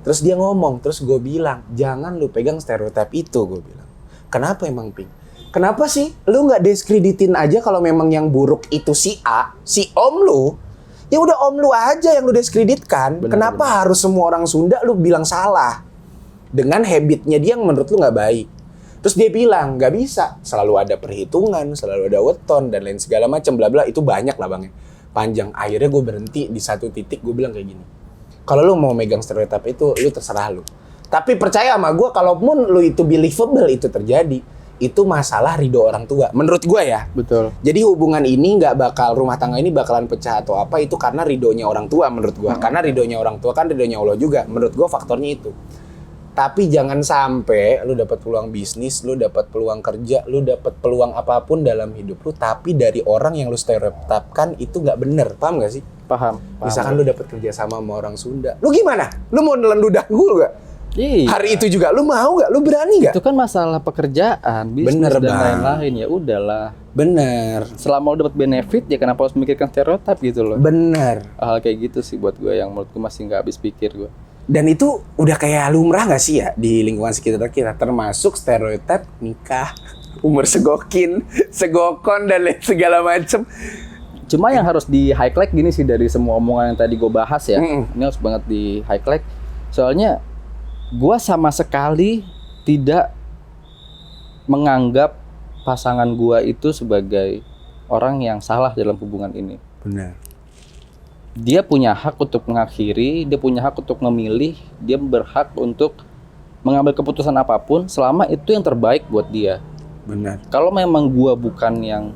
Terus dia ngomong, terus gue bilang, jangan lu pegang stereotip itu, gue bilang. Kenapa emang Pink? Kenapa sih lu nggak diskreditin aja kalau memang yang buruk itu si A, si om lu? Ya udah om lu aja yang lu diskreditkan. Kenapa harus semua orang Sunda lu bilang salah? Dengan habitnya dia yang menurut lu nggak baik. Terus dia bilang nggak bisa, selalu ada perhitungan, selalu ada weton dan lain segala macam bla bla, itu banyak lah Bang ya. Panjang. Akhirnya gue berhenti di satu titik, gue bilang kayak gini. Kalau lu mau megang stereotip itu, lu terserah lu. Tapi percaya sama gue, kalaupun lu itu believable itu terjadi, itu masalah ridho orang tua. Menurut gue ya. Betul. Jadi hubungan ini nggak bakal, rumah tangga ini bakalan pecah atau apa, itu karena ridhonya orang tua menurut gue. Karena ridhonya orang tua kan ridhonya Allah juga. Menurut gue faktornya itu. Tapi jangan sampai lu dapat peluang bisnis, lu dapat peluang kerja, lu dapat peluang apapun dalam hidup lu, tapi dari orang yang lu stereotipkan itu nggak bener. Paham nggak sih? Paham. Misalkan lu dapat kerja sama orang Sunda, lu gimana? Lu mau nelen ludah gue nggak? Iya. Hari itu juga lu mau nggak? Lu berani nggak? Itu kan masalah pekerjaan, bisnis Bener, dan Bang. lain-lain. Ya udahlah. Bener. Selama lu dapat benefit ya kenapa harus memikirkan stereotip gitu loh. Bener. Hal kayak gitu sih buat gue yang menurut gue masih nggak habis pikir gue. Dan itu udah kayak lumrah nggak sih ya di lingkungan sekitar kita, termasuk stereotip nikah, umur segokin, segokon dan lain segala macem. Cuma yang harus di highlight gini sih dari semua omongan yang tadi gue bahas ya. Ini harus banget di highlight. Soalnya gue sama sekali tidak menganggap pasangan gue itu sebagai orang yang salah dalam hubungan ini. Benar. Dia punya hak untuk mengakhiri, dia punya hak untuk memilih, dia berhak untuk mengambil keputusan apapun selama itu yang terbaik buat dia. Benar. Kalau memang gue bukan yang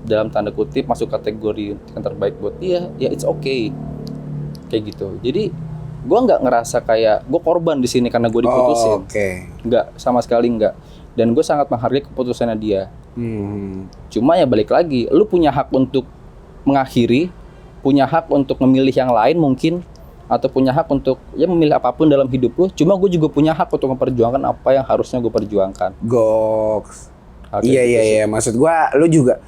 dalam tanda kutip masuk kategori yang terbaik buat dia, ya it's okay. Kayak gitu. Jadi gue nggak ngerasa kayak gue korban di sini karena gue diputusin. Nggak, sama sekali nggak. Dan gue sangat menghargai keputusannya dia. Cuma ya balik lagi, lu punya hak untuk mengakhiri, punya hak untuk memilih yang lain mungkin, atau punya hak untuk ya memilih apapun dalam hidup lu. Cuma gue juga punya hak untuk memperjuangkan apa yang harusnya gue perjuangkan. Goks. Okay, Iya. Maksud gue, lu juga.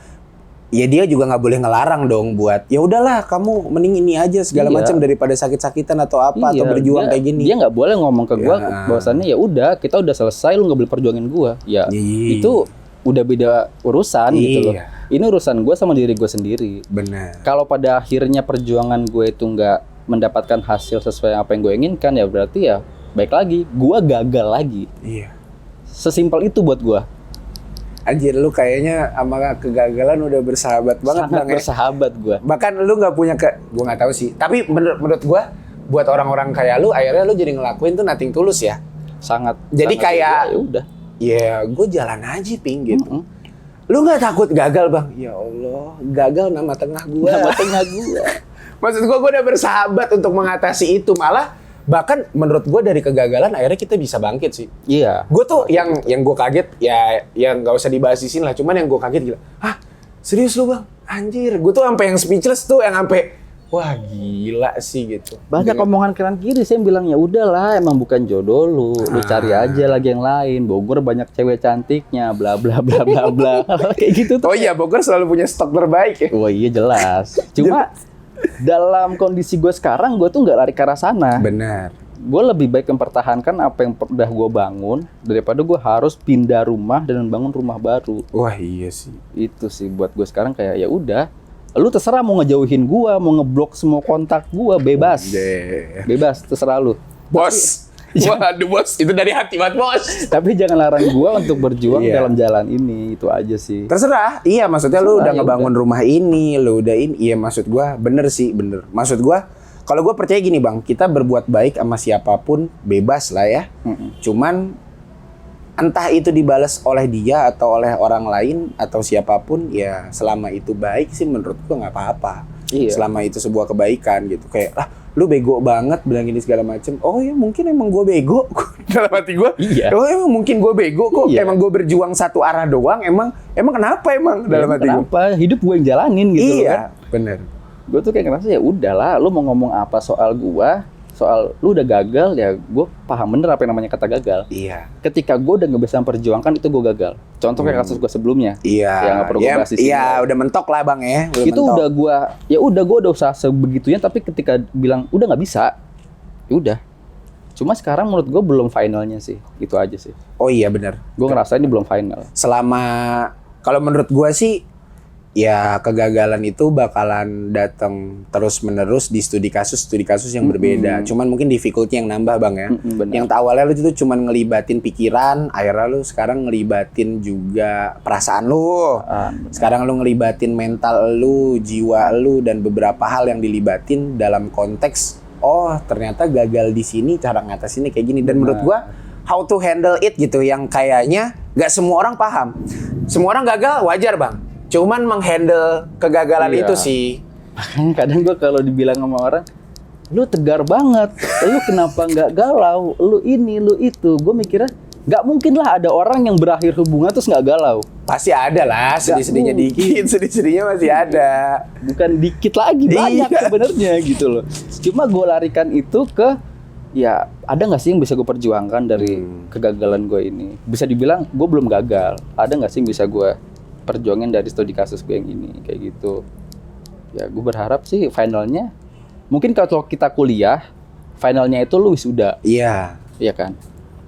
Ya dia juga nggak boleh ngelarang dong buat ya udahlah kamu mending ini aja segala macam daripada sakit-sakitan atau apa atau berjuang kayak gini. Dia nggak boleh ngomong ke gue bahwasannya ya udah kita udah selesai, lu nggak boleh perjuangin gue. Ya itu udah beda urusan gitu loh. Ini urusan gue sama diri gue sendiri. Benar. Kalau pada akhirnya perjuangan gue itu nggak mendapatkan hasil sesuai apa yang gue inginkan, ya berarti ya baik lagi gue gagal lagi. Iya. Sesimpel itu buat gue. Anjir, lu kayaknya sama kegagalan udah bersahabat banget Sangat Bang ya. bersahabat gue. Bahkan lu nggak punya gue nggak tahu sih. Tapi menurut gue, buat orang-orang kayak lu, akhirnya lu jadi ngelakuin tuh nothing tulus ya. Sangat. Jadi sangat kayak, ya udah. ya gue jalan aja ping gitu. Lu nggak takut gagal Bang? Ya Allah, gagal nama tengah gue. Nama tengah gue. Maksud gue udah bersahabat untuk mengatasi itu. Malah bahkan menurut gue dari kegagalan akhirnya kita bisa bangkit sih. Iya. Gue tuh yang gue kaget ya, yang nggak usah dibahas di sini lah. Cuman yang gue kaget gila. Hah, serius lu Bang? Anjir, gue tuh sampai yang speechless tuh, yang sampai wah gila sih gitu. Banyak omongan kanan kiri, saya bilang ya udahlah, emang bukan jodoh lu cari aja lagi yang lain. Bogor banyak cewek cantiknya, bla bla bla bla bla. Kayak gitu tuh. Oh iya, Bogor selalu punya stok terbaik ya. Wah iya jelas. Cuma dalam kondisi gue sekarang, gue tuh nggak lari ke arah sana. Benar. Gue lebih baik mempertahankan apa yang udah gue bangun daripada gue harus pindah rumah dan bangun rumah baru. Wah iya sih. Itu sih buat gue sekarang kayak ya udah, lu terserah mau ngejauhin gue, mau ngeblok semua kontak gue, bebas. Bebas, terserah lu. Bos. Waduh bos, itu dari hati banget bos. Tapi jangan larang gue untuk berjuang Iya. dalam jalan ini, itu aja sih. Terserah. Iya, maksudnya lu udah Ya ngebangun rumah ini, lu udah ini. Iya, maksud gua bener sih, bener. Maksud gua kalau gua percaya gini, Bang, kita berbuat baik sama siapapun bebas lah ya. Cuman entah itu dibalas oleh dia atau oleh orang lain atau siapapun, ya selama itu baik sih menurut gua nggak apa-apa. Iya. Selama itu sebuah kebaikan gitu. Kayak lu bego banget bilang ini segala macem. Oh ya mungkin emang gue bego. Dalam hati gue. Iya. Oh emang mungkin gue bego kok. Iya. Emang gue berjuang satu arah doang. Emang kenapa emang dalam hati gue? Kenapa? Hidup gue yang jalanin gitu loh kan. Iya, bener. Gue tuh kayak ngerasa ya udahlah, lu mau ngomong apa soal gua, soal lu udah gagal ya, gue paham bener apa yang namanya kata gagal. Iya. Ketika gue udah nggak bisa memperjuangkan itu gue gagal. Contoh kayak kasus gue sebelumnya. Iya. Yang nggak perlu gue bahas di sini. Iya, udah mentok lah bang ya. Itu udah gue udah usaha sebegitunya, tapi ketika bilang udah nggak bisa, ya udah. Cuma sekarang menurut gue belum finalnya sih, itu aja sih. Oh iya bener. Gue ngerasa ini belum final. Selama kalau menurut gue sih ya kegagalan itu bakalan datang terus menerus di studi kasus yang berbeda. Cuman mungkin difficulty yang nambah bang ya. Benar. Yang awalnya lu itu cuman ngelibatin pikiran, akhirnya lu sekarang ngelibatin juga perasaan lu. Sekarang lu ngelibatin mental lu, jiwa lu, dan beberapa hal yang dilibatin dalam konteks oh ternyata gagal di sini, cara ngatasinnya kayak gini. Dan menurut gua how to handle it gitu, yang kayaknya nggak semua orang paham. Semua orang gagal wajar bang, cuman menghandle kegagalan Iya. itu sih. Makanya kadang gue kalau dibilang sama orang, lu tegar banget, lu kenapa nggak galau, lu ini, lu itu. Gue mikirnya, nggak mungkin lah ada orang yang berakhir hubungan terus nggak galau. Pasti ada lah, sedih-sedihnya dikit, sedih-sedihnya masih ada. Bukan dikit lagi, banyak Iya. sebenarnya gitu loh. Cuma gue larikan itu ke, ya ada nggak sih yang bisa gue perjuangkan dari kegagalan gue ini? Bisa dibilang gue belum gagal, ada nggak sih yang bisa gue perjuangin dari studi kasus gue yang ini, kayak gitu. Ya gue berharap sih finalnya, mungkin kalau kita kuliah, finalnya itu lu wisuda, Iya. iya kan?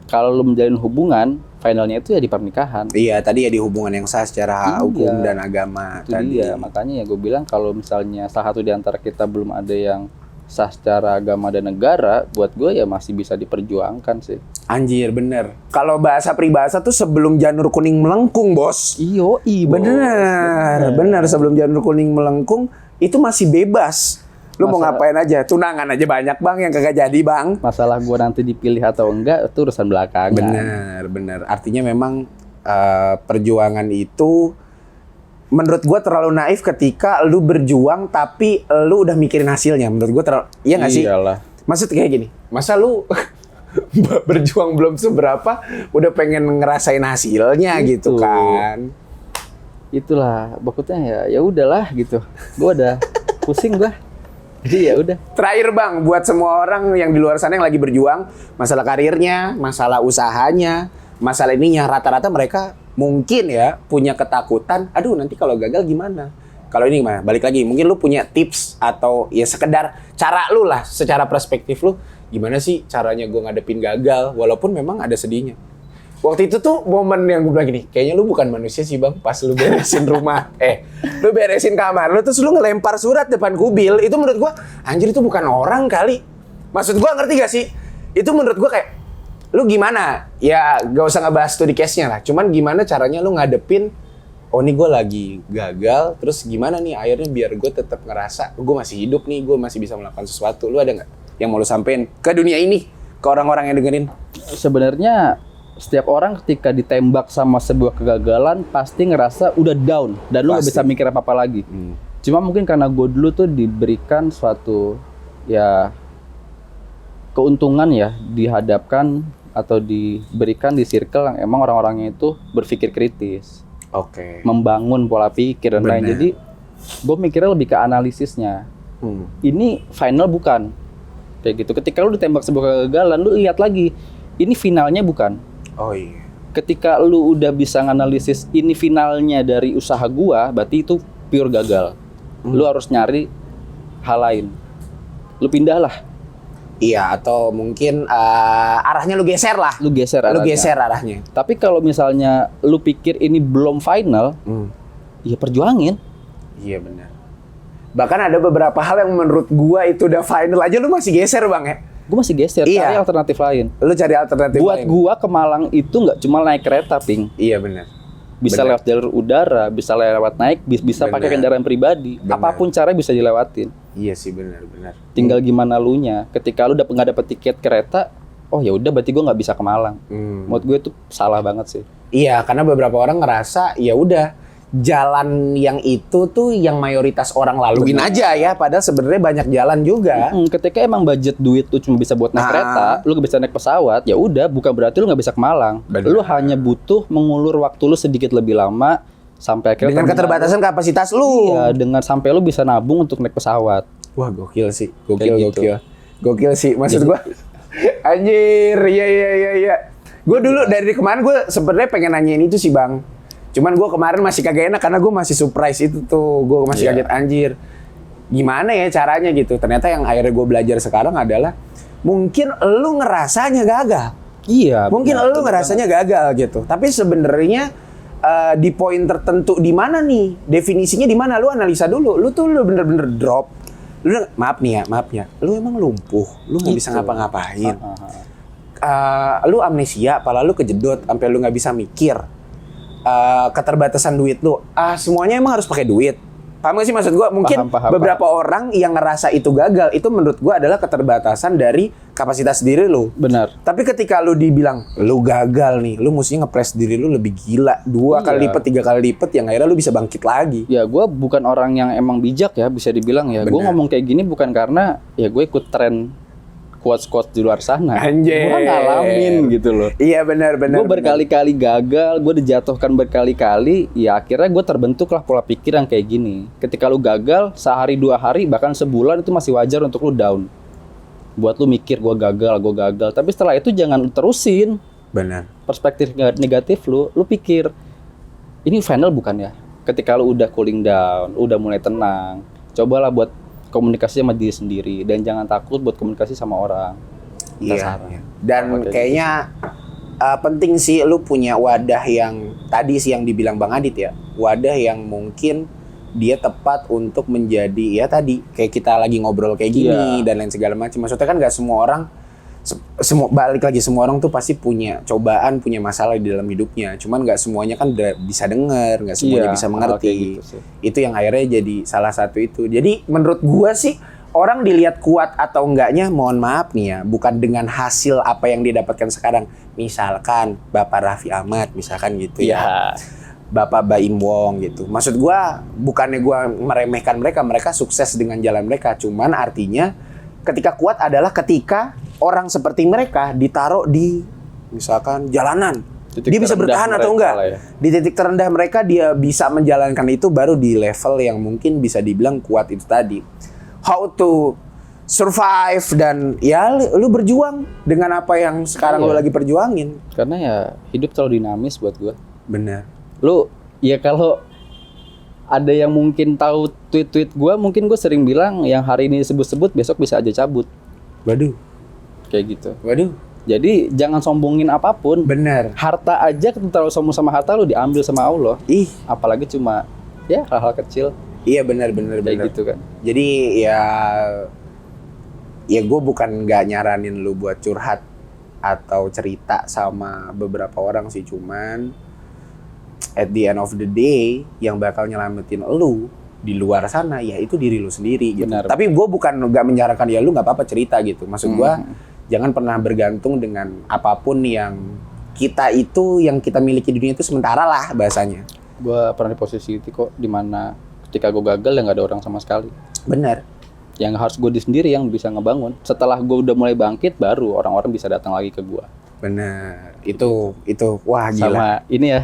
Kalau lu menjalin hubungan, finalnya itu ya di pernikahan. Iya, tadi ya di hubungan yang sah secara Iya. hukum dan agama Itu tadi. dia, makanya ya gue bilang kalau misalnya salah satu di antara kita belum ada yang sah secara agama dan negara, buat gue ya masih bisa diperjuangkan sih. Anjir, bener. Kalau bahasa peribahasa tuh sebelum janur kuning melengkung, bos. Iyo, Bener. Sebelum janur kuning melengkung, itu masih bebas. Lu mau Masa- ngapain aja? Tunangan aja banyak bang yang kagak jadi bang. Masalah gue nanti dipilih atau enggak itu urusan belakangan. Bener. Artinya memang perjuangan itu menurut gua terlalu naif ketika lu berjuang tapi lu udah mikirin hasilnya. Menurut gua terlalu, iya nggak sih? Iyalah. Maksud kayak gini, masa lu berjuang belum seberapa udah pengen ngerasain hasilnya gitu Itu. kan? Itulah, pokoknya ya udahlah gitu. Gue udah pusing gue. Jadi ya udah. Terakhir bang, buat semua orang yang di luar sana yang lagi berjuang, masalah karirnya, masalah usahanya, masalah ininya, rata-rata mereka mungkin ya punya ketakutan, aduh nanti kalau gagal gimana? Kalau ini gimana? Balik lagi, mungkin lu punya tips atau ya sekedar cara lu lah, secara perspektif lu, gimana sih caranya gue ngadepin gagal, walaupun memang ada sedihnya. Waktu itu tuh momen yang gue bilang gini, kayaknya lu bukan manusia sih bang, pas lu beresin rumah, lu beresin kamar, lu terus lu ngelempar surat depan kubil, itu menurut gue, anjir itu bukan orang kali. Maksud gue ngerti gak sih? Itu menurut gue kayak, lu gimana? Ya gak usah ngebahas studi case-nya lah. Cuman gimana caranya lu ngadepin, oh nih gue lagi gagal, terus gimana nih akhirnya biar gue tetap ngerasa gue masih hidup nih, gue masih bisa melakukan sesuatu. Lu ada nggak yang mau lu sampein ke dunia ini, ke orang-orang yang dengerin? Sebenarnya setiap orang ketika ditembak sama sebuah kegagalan pasti ngerasa udah down dan lu nggak Pasti. bisa mikir apa-apa lagi. Cuma mungkin karena gue dulu tuh diberikan suatu ya keuntungan ya, dihadapkan atau diberikan di circle yang emang orang-orangnya itu berpikir kritis, Oke. membangun pola pikir dan lain. Bener. Jadi gue mikirnya lebih ke analisisnya. Ini final bukan kayak gitu. Ketika lu ditembak sebuah kegagalan, lu lihat lagi ini finalnya bukan. Oh iya. Ketika lu udah bisa nganalisis ini finalnya dari usaha gua, berarti itu pure gagal. Lu harus nyari hal lain. Lu pindah lah. Iya, atau mungkin arahnya lu geser lah. Lu geser Lu arahnya. geser arahnya. Tapi kalau misalnya lu pikir ini belum final, ya perjuangin. Iya benar. Bahkan ada beberapa hal yang menurut gua itu udah final aja lu masih geser bang ya. Gua masih geser, Iya. cari alternatif lain. Lu cari alternatif Buat lain. gua ke Malang itu nggak cuma naik kereta, Ping. Iya benar. Bisa Benar. lewat jalur udara, bisa lewat naik bis, bisa pakai Benar. kendaraan pribadi. Benar. Apapun cara bisa dilewatin. Iya sih benar. Tinggal gimana lu nya. Ketika lu nggak dapet tiket kereta, oh ya udah berarti gua nggak bisa ke Malang. Menurut gue itu salah banget sih. Iya, karena beberapa orang ngerasa ya udah jalan yang itu tuh yang mayoritas orang laluin aja ya, padahal sebenarnya banyak jalan juga. Ketika emang budget duit lu cuma bisa buat naik kereta, lu nggak bisa naik pesawat, ya udah bukan berarti lu nggak bisa ke Malang. Benar. Lu hanya butuh mengulur waktu lu sedikit lebih lama sampai akhirnya Dengan terminal keterbatasan kapasitas lu. Iya, dengan sampai lu bisa nabung untuk naik pesawat. Wah, gokil sih. Kayak gitu. Gokil sih. Maksud gua anjir, iya. Gue dulu dari kemarin gue sebenarnya pengen nanyain itu sih, Bang. Cuman gue kemarin masih kagak enak karena gue masih surprise itu tuh. Gue masih Iya. kaget anjir. Gimana ya caranya gitu. Ternyata yang akhirnya gue belajar sekarang adalah mungkin lu ngerasanya gagal. Iya. Mungkin benar, lu benar ngerasanya gagal gitu. Tapi sebenarnya di poin tertentu di mana nih? Definisinya di mana? Lu analisa dulu. Lu tuh lu bener-bener drop. Lu maaf nih ya. Lu emang lumpuh. Lu nggak bisa Gitu. ngapa-ngapain. Lu amnesia, pala lu kejedot sampai lu nggak bisa mikir. Keterbatasan duit lu. Semuanya emang harus pakai duit. Paham gak sih maksud gua? Mungkin Paham. beberapa orang yang ngerasa itu gagal, itu menurut gua adalah keterbatasan dari kapasitas diri lu. Benar. Tapi ketika lu dibilang lu gagal nih, lu mestinya ngepres diri lu lebih gila 2 kali Iya. lipat, 3 kali lipat, yang akhirnya lu bisa bangkit lagi. Ya gue bukan orang yang emang bijak ya, bisa dibilang ya. Gue Benar. ngomong kayak gini bukan karena ya gue ikut tren quotes-quotes di luar sana. Anjir. Gue ngalamin gitu loh. Iya benar. Gue berkali-kali gagal, gue dijatuhkan berkali-kali, ya akhirnya gue terbentuklah pola pikir yang kayak gini. Ketika lu gagal, sehari 2 hari, bahkan sebulan itu masih wajar untuk lu down. Buat lu mikir gue gagal. Tapi setelah itu jangan lu terusin Benar. perspektif negatif lu pikir, ini final bukan ya? Ketika lu udah cooling down, udah mulai tenang, cobalah buat komunikasi sama diri sendiri dan jangan takut buat komunikasi sama orang. Minta Iya. saran. Dan Sama kayak kayaknya penting sih lu punya wadah yang tadi sih yang dibilang Bang Adit ya. Wadah yang mungkin dia tepat untuk menjadi ya tadi kayak kita lagi ngobrol kayak gini Iya. dan lain segala macam. Maksudnya kan nggak semua orang balik lagi semua orang tuh pasti punya cobaan, punya masalah di dalam hidupnya. Cuman nggak semuanya kan bisa denger, nggak semuanya Iya, bisa hal mengerti. kayak gitu sih. Itu yang akhirnya jadi salah satu itu. Jadi menurut gua sih orang dilihat kuat atau enggaknya, mohon maaf nih ya, bukan dengan hasil apa yang dia dapatkan sekarang. Misalkan Bapak Raffi Ahmad, misalkan gitu ya. Iya. Bapak Baim Wong gitu. Maksud gua bukannya gua meremehkan mereka sukses dengan jalan mereka. Cuman artinya ketika kuat adalah ketika orang seperti mereka ditaruh di misalkan jalanan. Titik Dia bisa terendah bertahan atau mereka enggak? lah ya. Di titik terendah mereka dia bisa menjalankan itu baru di level yang mungkin bisa dibilang kuat itu tadi. How to survive dan ya lu berjuang dengan apa yang sekarang Iya. lu lagi perjuangin. Karena ya hidup terlalu dinamis buat gue. Bener. Lu ya kalau ada yang mungkin tahu tweet-tweet gue, mungkin gue sering bilang yang hari ini sebut-sebut besok bisa aja cabut. Waduh. Kayak gitu. Waduh. Jadi jangan sombongin apapun. Bener. Harta aja kalau terlalu sombong sama harta lu diambil sama Allah. Ih, Apalagi cuma ya hal-hal kecil iya bener. kayak gitu kan. Jadi ya gue bukan nggak nyaranin lu buat curhat atau cerita sama beberapa orang sih, cuman at the end of the day yang bakal nyelamatin lu di luar sana ya itu diri lu sendiri gitu. Benar. Tapi gue bukan nggak menyarankan ya lu nggak apa-apa cerita gitu. Maksud gue jangan pernah bergantung dengan apapun yang yang kita miliki di dunia itu sementara lah bahasanya. Gue pernah di posisi itu kok, dimana ketika gue gagal ya nggak ada orang sama sekali. Bener. Yang harus gue sendiri yang bisa ngebangun. Setelah gue udah mulai bangkit, baru orang-orang bisa datang lagi ke gue. Bener. Itu wah gila. Sama ini ya,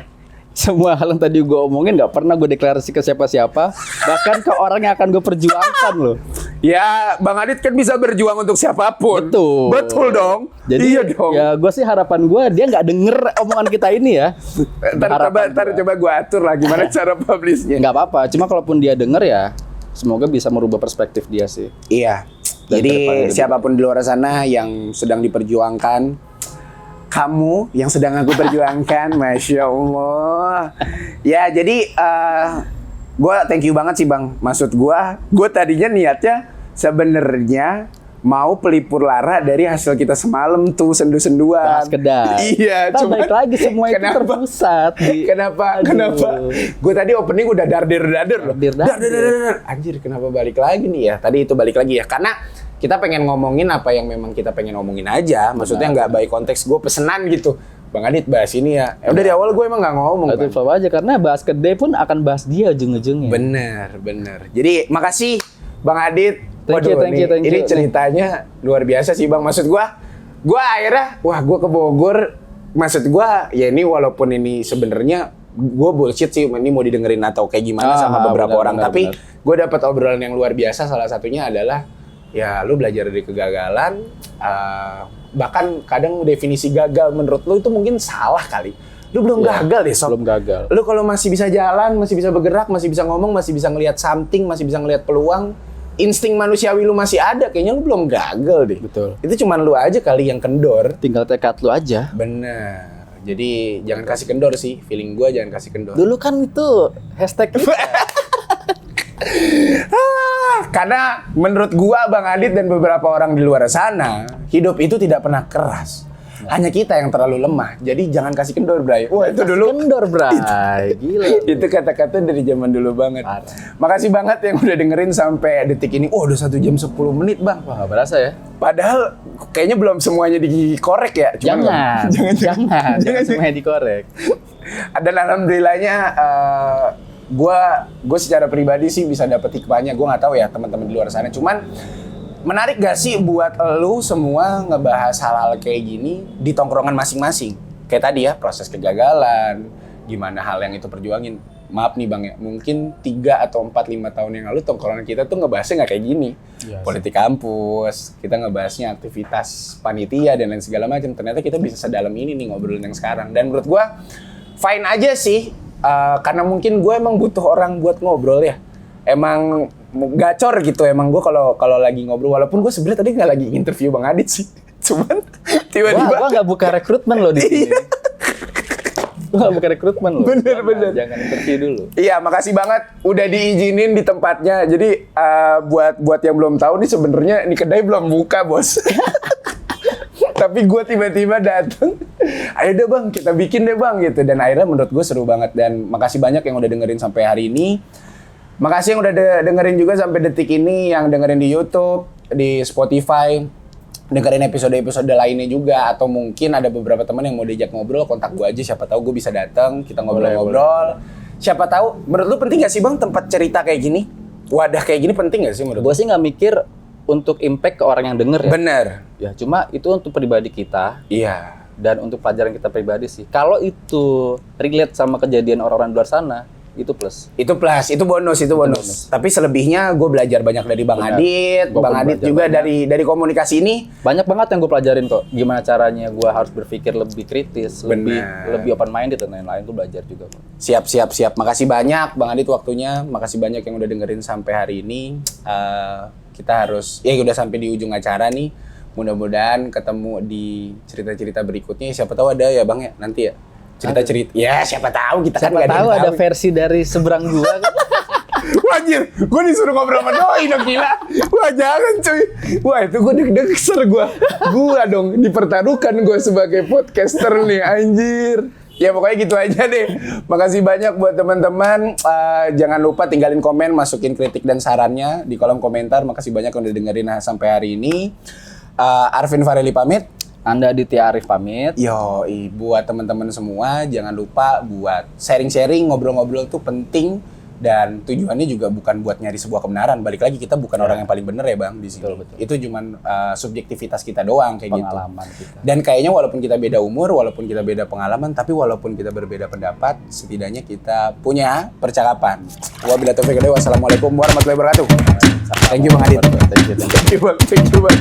semua hal yang tadi gue omongin nggak pernah gue deklarasi ke siapa-siapa, bahkan ke orang yang akan gue perjuangkan loh. Ya, Bang Adit kan bisa berjuang untuk siapapun. Betul dong. Jadi iya dong. ya gue sih harapan gue dia nggak denger omongan kita ini ya. Ntar coba gue atur lah gimana cara publishnya. Nggak apa-apa, cuma kalaupun dia denger ya, semoga bisa merubah perspektif dia sih. Iya. Dan Jadi kedepannya siapapun di luar sana yang sedang diperjuangkan, kamu yang sedang aku perjuangkan, Masya Allah. Ya, jadi gue thank you banget sih Bang. Maksud gue tadinya niatnya sebenarnya mau pelipur lara dari hasil kita semalam tuh sendu-senduan. Bahas kedai. Iya, Ntar cuma balik lagi semua itu terpusat di... Kenapa? Gue tadi opening udah darder loh. Darder. Anjir, kenapa balik lagi nih ya? Tadi itu balik lagi ya, karena kita pengen ngomongin apa yang memang kita pengen ngomongin aja. Maksudnya nggak by konteks gue pesenan gitu. Bang Adit bahas ini ya. Udah dari awal gue emang nggak ngomong. Itu flow aja, karena bahas kedai pun akan bahas dia ujung-ujungnya. Bener. Jadi makasih Bang Adit. Thank you. Ini ceritanya luar biasa sih Bang. Maksud gue akhirnya, gue ke Bogor. Maksud gue, ya ini walaupun ini sebenarnya gue bullshit sih, ini mau didengerin atau kayak gimana sama beberapa orang. Tapi gue dapat obrolan yang luar biasa. Salah satunya adalah, ya lu belajar dari kegagalan. Bahkan kadang definisi gagal menurut lu itu mungkin salah kali. Lu belum gagal deh Sob. Belum gagal. Lu kalau masih bisa jalan, masih bisa bergerak, masih bisa ngomong, masih bisa ngelihat something, masih bisa ngelihat peluang, insting manusiawi lu masih ada, kayaknya lu belum gagal deh. Betul. Itu cuman lu aja kali yang kendor. Tinggal tekad lu aja. Bener. Jadi jangan kasih kendor sih, feeling gua jangan kasih kendor. Dulu kan itu hashtag kita. Karena menurut gua Bang Adit dan beberapa orang di luar sana, hidup itu tidak pernah keras. Hanya kita yang terlalu lemah. Jadi jangan kasih kendor, Bray. Wah, itu dulu. Kendor, Bray. Gila. Itu kata-kata dari zaman dulu banget. Parah. Makasih banget yang udah dengerin sampai detik ini. Oh, udah 1 jam 10 menit, Bang. Wah, gak berasa ya? Padahal kayaknya belum semuanya dikorek ya. Jangan semuanya dikorek. Dan alhamdulillahnya gue secara pribadi sih bisa dapet hikmahnya. Gue nggak tahu ya teman-teman di luar sana. Cuman menarik gak sih buat lu semua ngebahas hal-hal kayak gini di tongkrongan masing-masing? Kayak tadi ya, proses kegagalan, gimana hal yang itu perjuangin. Maaf nih Bang ya, mungkin 3 atau 4, 5 tahun yang lalu tongkrongan kita tuh ngebahasnya nggak kayak gini. Yes. Politik kampus, kita ngebahasnya aktivitas panitia dan lain segala macam. Ternyata kita bisa sedalam ini nih ngobrolin yang sekarang. Dan menurut gue, fine aja sih. Karena mungkin gue emang butuh orang buat ngobrol ya. Emang gacor gitu emang gue kalau lagi ngobrol, walaupun gue sebenarnya tadi nggak lagi interview Bang Adit sih, cuman tiba-tiba gue nggak buka rekrutmen loh di sini. Gue nggak buka rekrutmen loh. Bener. Jangan interview dulu. Iya, makasih banget udah diizinin di tempatnya. Jadi buat yang belum tahu nih sebenarnya ini kedai belum buka bos. Tapi gue tiba-tiba datang, ayo deh Bang, kita bikin deh Bang gitu. Dan akhirnya menurut gue seru banget, dan makasih banyak yang udah dengerin sampai hari ini. Makasih yang udah dengerin juga sampai detik ini, yang dengerin di YouTube, di Spotify, dengerin episode-episode lainnya juga, atau mungkin ada beberapa teman yang mau diajak ngobrol, kontak gue aja, siapa tahu gue bisa datang, kita ngobrol-ngobrol. Siapa tahu, menurut lu penting gak sih Bang tempat cerita kayak gini? Wadah kayak gini penting gak sih menurut lu? Gue sih nggak mikir untuk impact ke orang yang denger ya. Bener. Ya cuma itu untuk pribadi kita. Iya. Dan untuk pelajaran kita pribadi sih. Kalau itu relate sama kejadian orang-orang di luar sana, itu plus. Itu plus, itu bonus. Tapi selebihnya gue belajar banyak dari Bang Adit. Gua Bang Adit juga banyak. dari komunikasi ini. Banyak banget yang gue pelajarin kok. Gimana caranya gue harus berpikir lebih kritis, lebih open minded dan lain-lain, tuh belajar juga kok. Siap. Makasih banyak Bang Adit waktunya. Makasih banyak yang udah dengerin sampai hari ini. Kita harus, ya udah sampai di ujung acara nih. Mudah-mudahan ketemu di cerita-cerita berikutnya. Siapa tahu ada ya Bang ya nanti ya. Cerita-cerita. Ya siapa tahu kita Siapa kan nggak tahu ada tahu. versi dari seberang gua kan. Wajir, gue disuruh ngobrol sama doi dong gila. Wah jangan cuy. Wah itu gue deg-deger gue. Gue dong dipertaruhkan gue sebagai podcaster nih anjir. Ya pokoknya gitu aja deh. Makasih banyak buat teman-teman. Jangan lupa tinggalin komen, masukin kritik dan sarannya di kolom komentar. Makasih banyak yang udah dengerin sampai hari ini. Arvin Fareli pamit. Anda Aditya Arif pamit. Yo, buat teman-teman semua jangan lupa buat sharing-sharing, ngobrol-ngobrol tuh penting dan tujuannya juga bukan buat nyari sebuah kebenaran. Balik lagi kita bukan orang yang paling benar ya Bang di sini. Betul. Itu cuman subjektivitas kita doang kayak Pengalaman gitu. kita. Dan kayaknya walaupun kita beda umur, walaupun kita beda pengalaman, tapi walaupun kita berbeda pendapat, setidaknya kita punya percakapan. Wabillahi taufiq wal hidayah. Wassalamualaikum warahmatullahi wabarakatuh. Thank you Bang Adit. Thank you. Thank you Bang.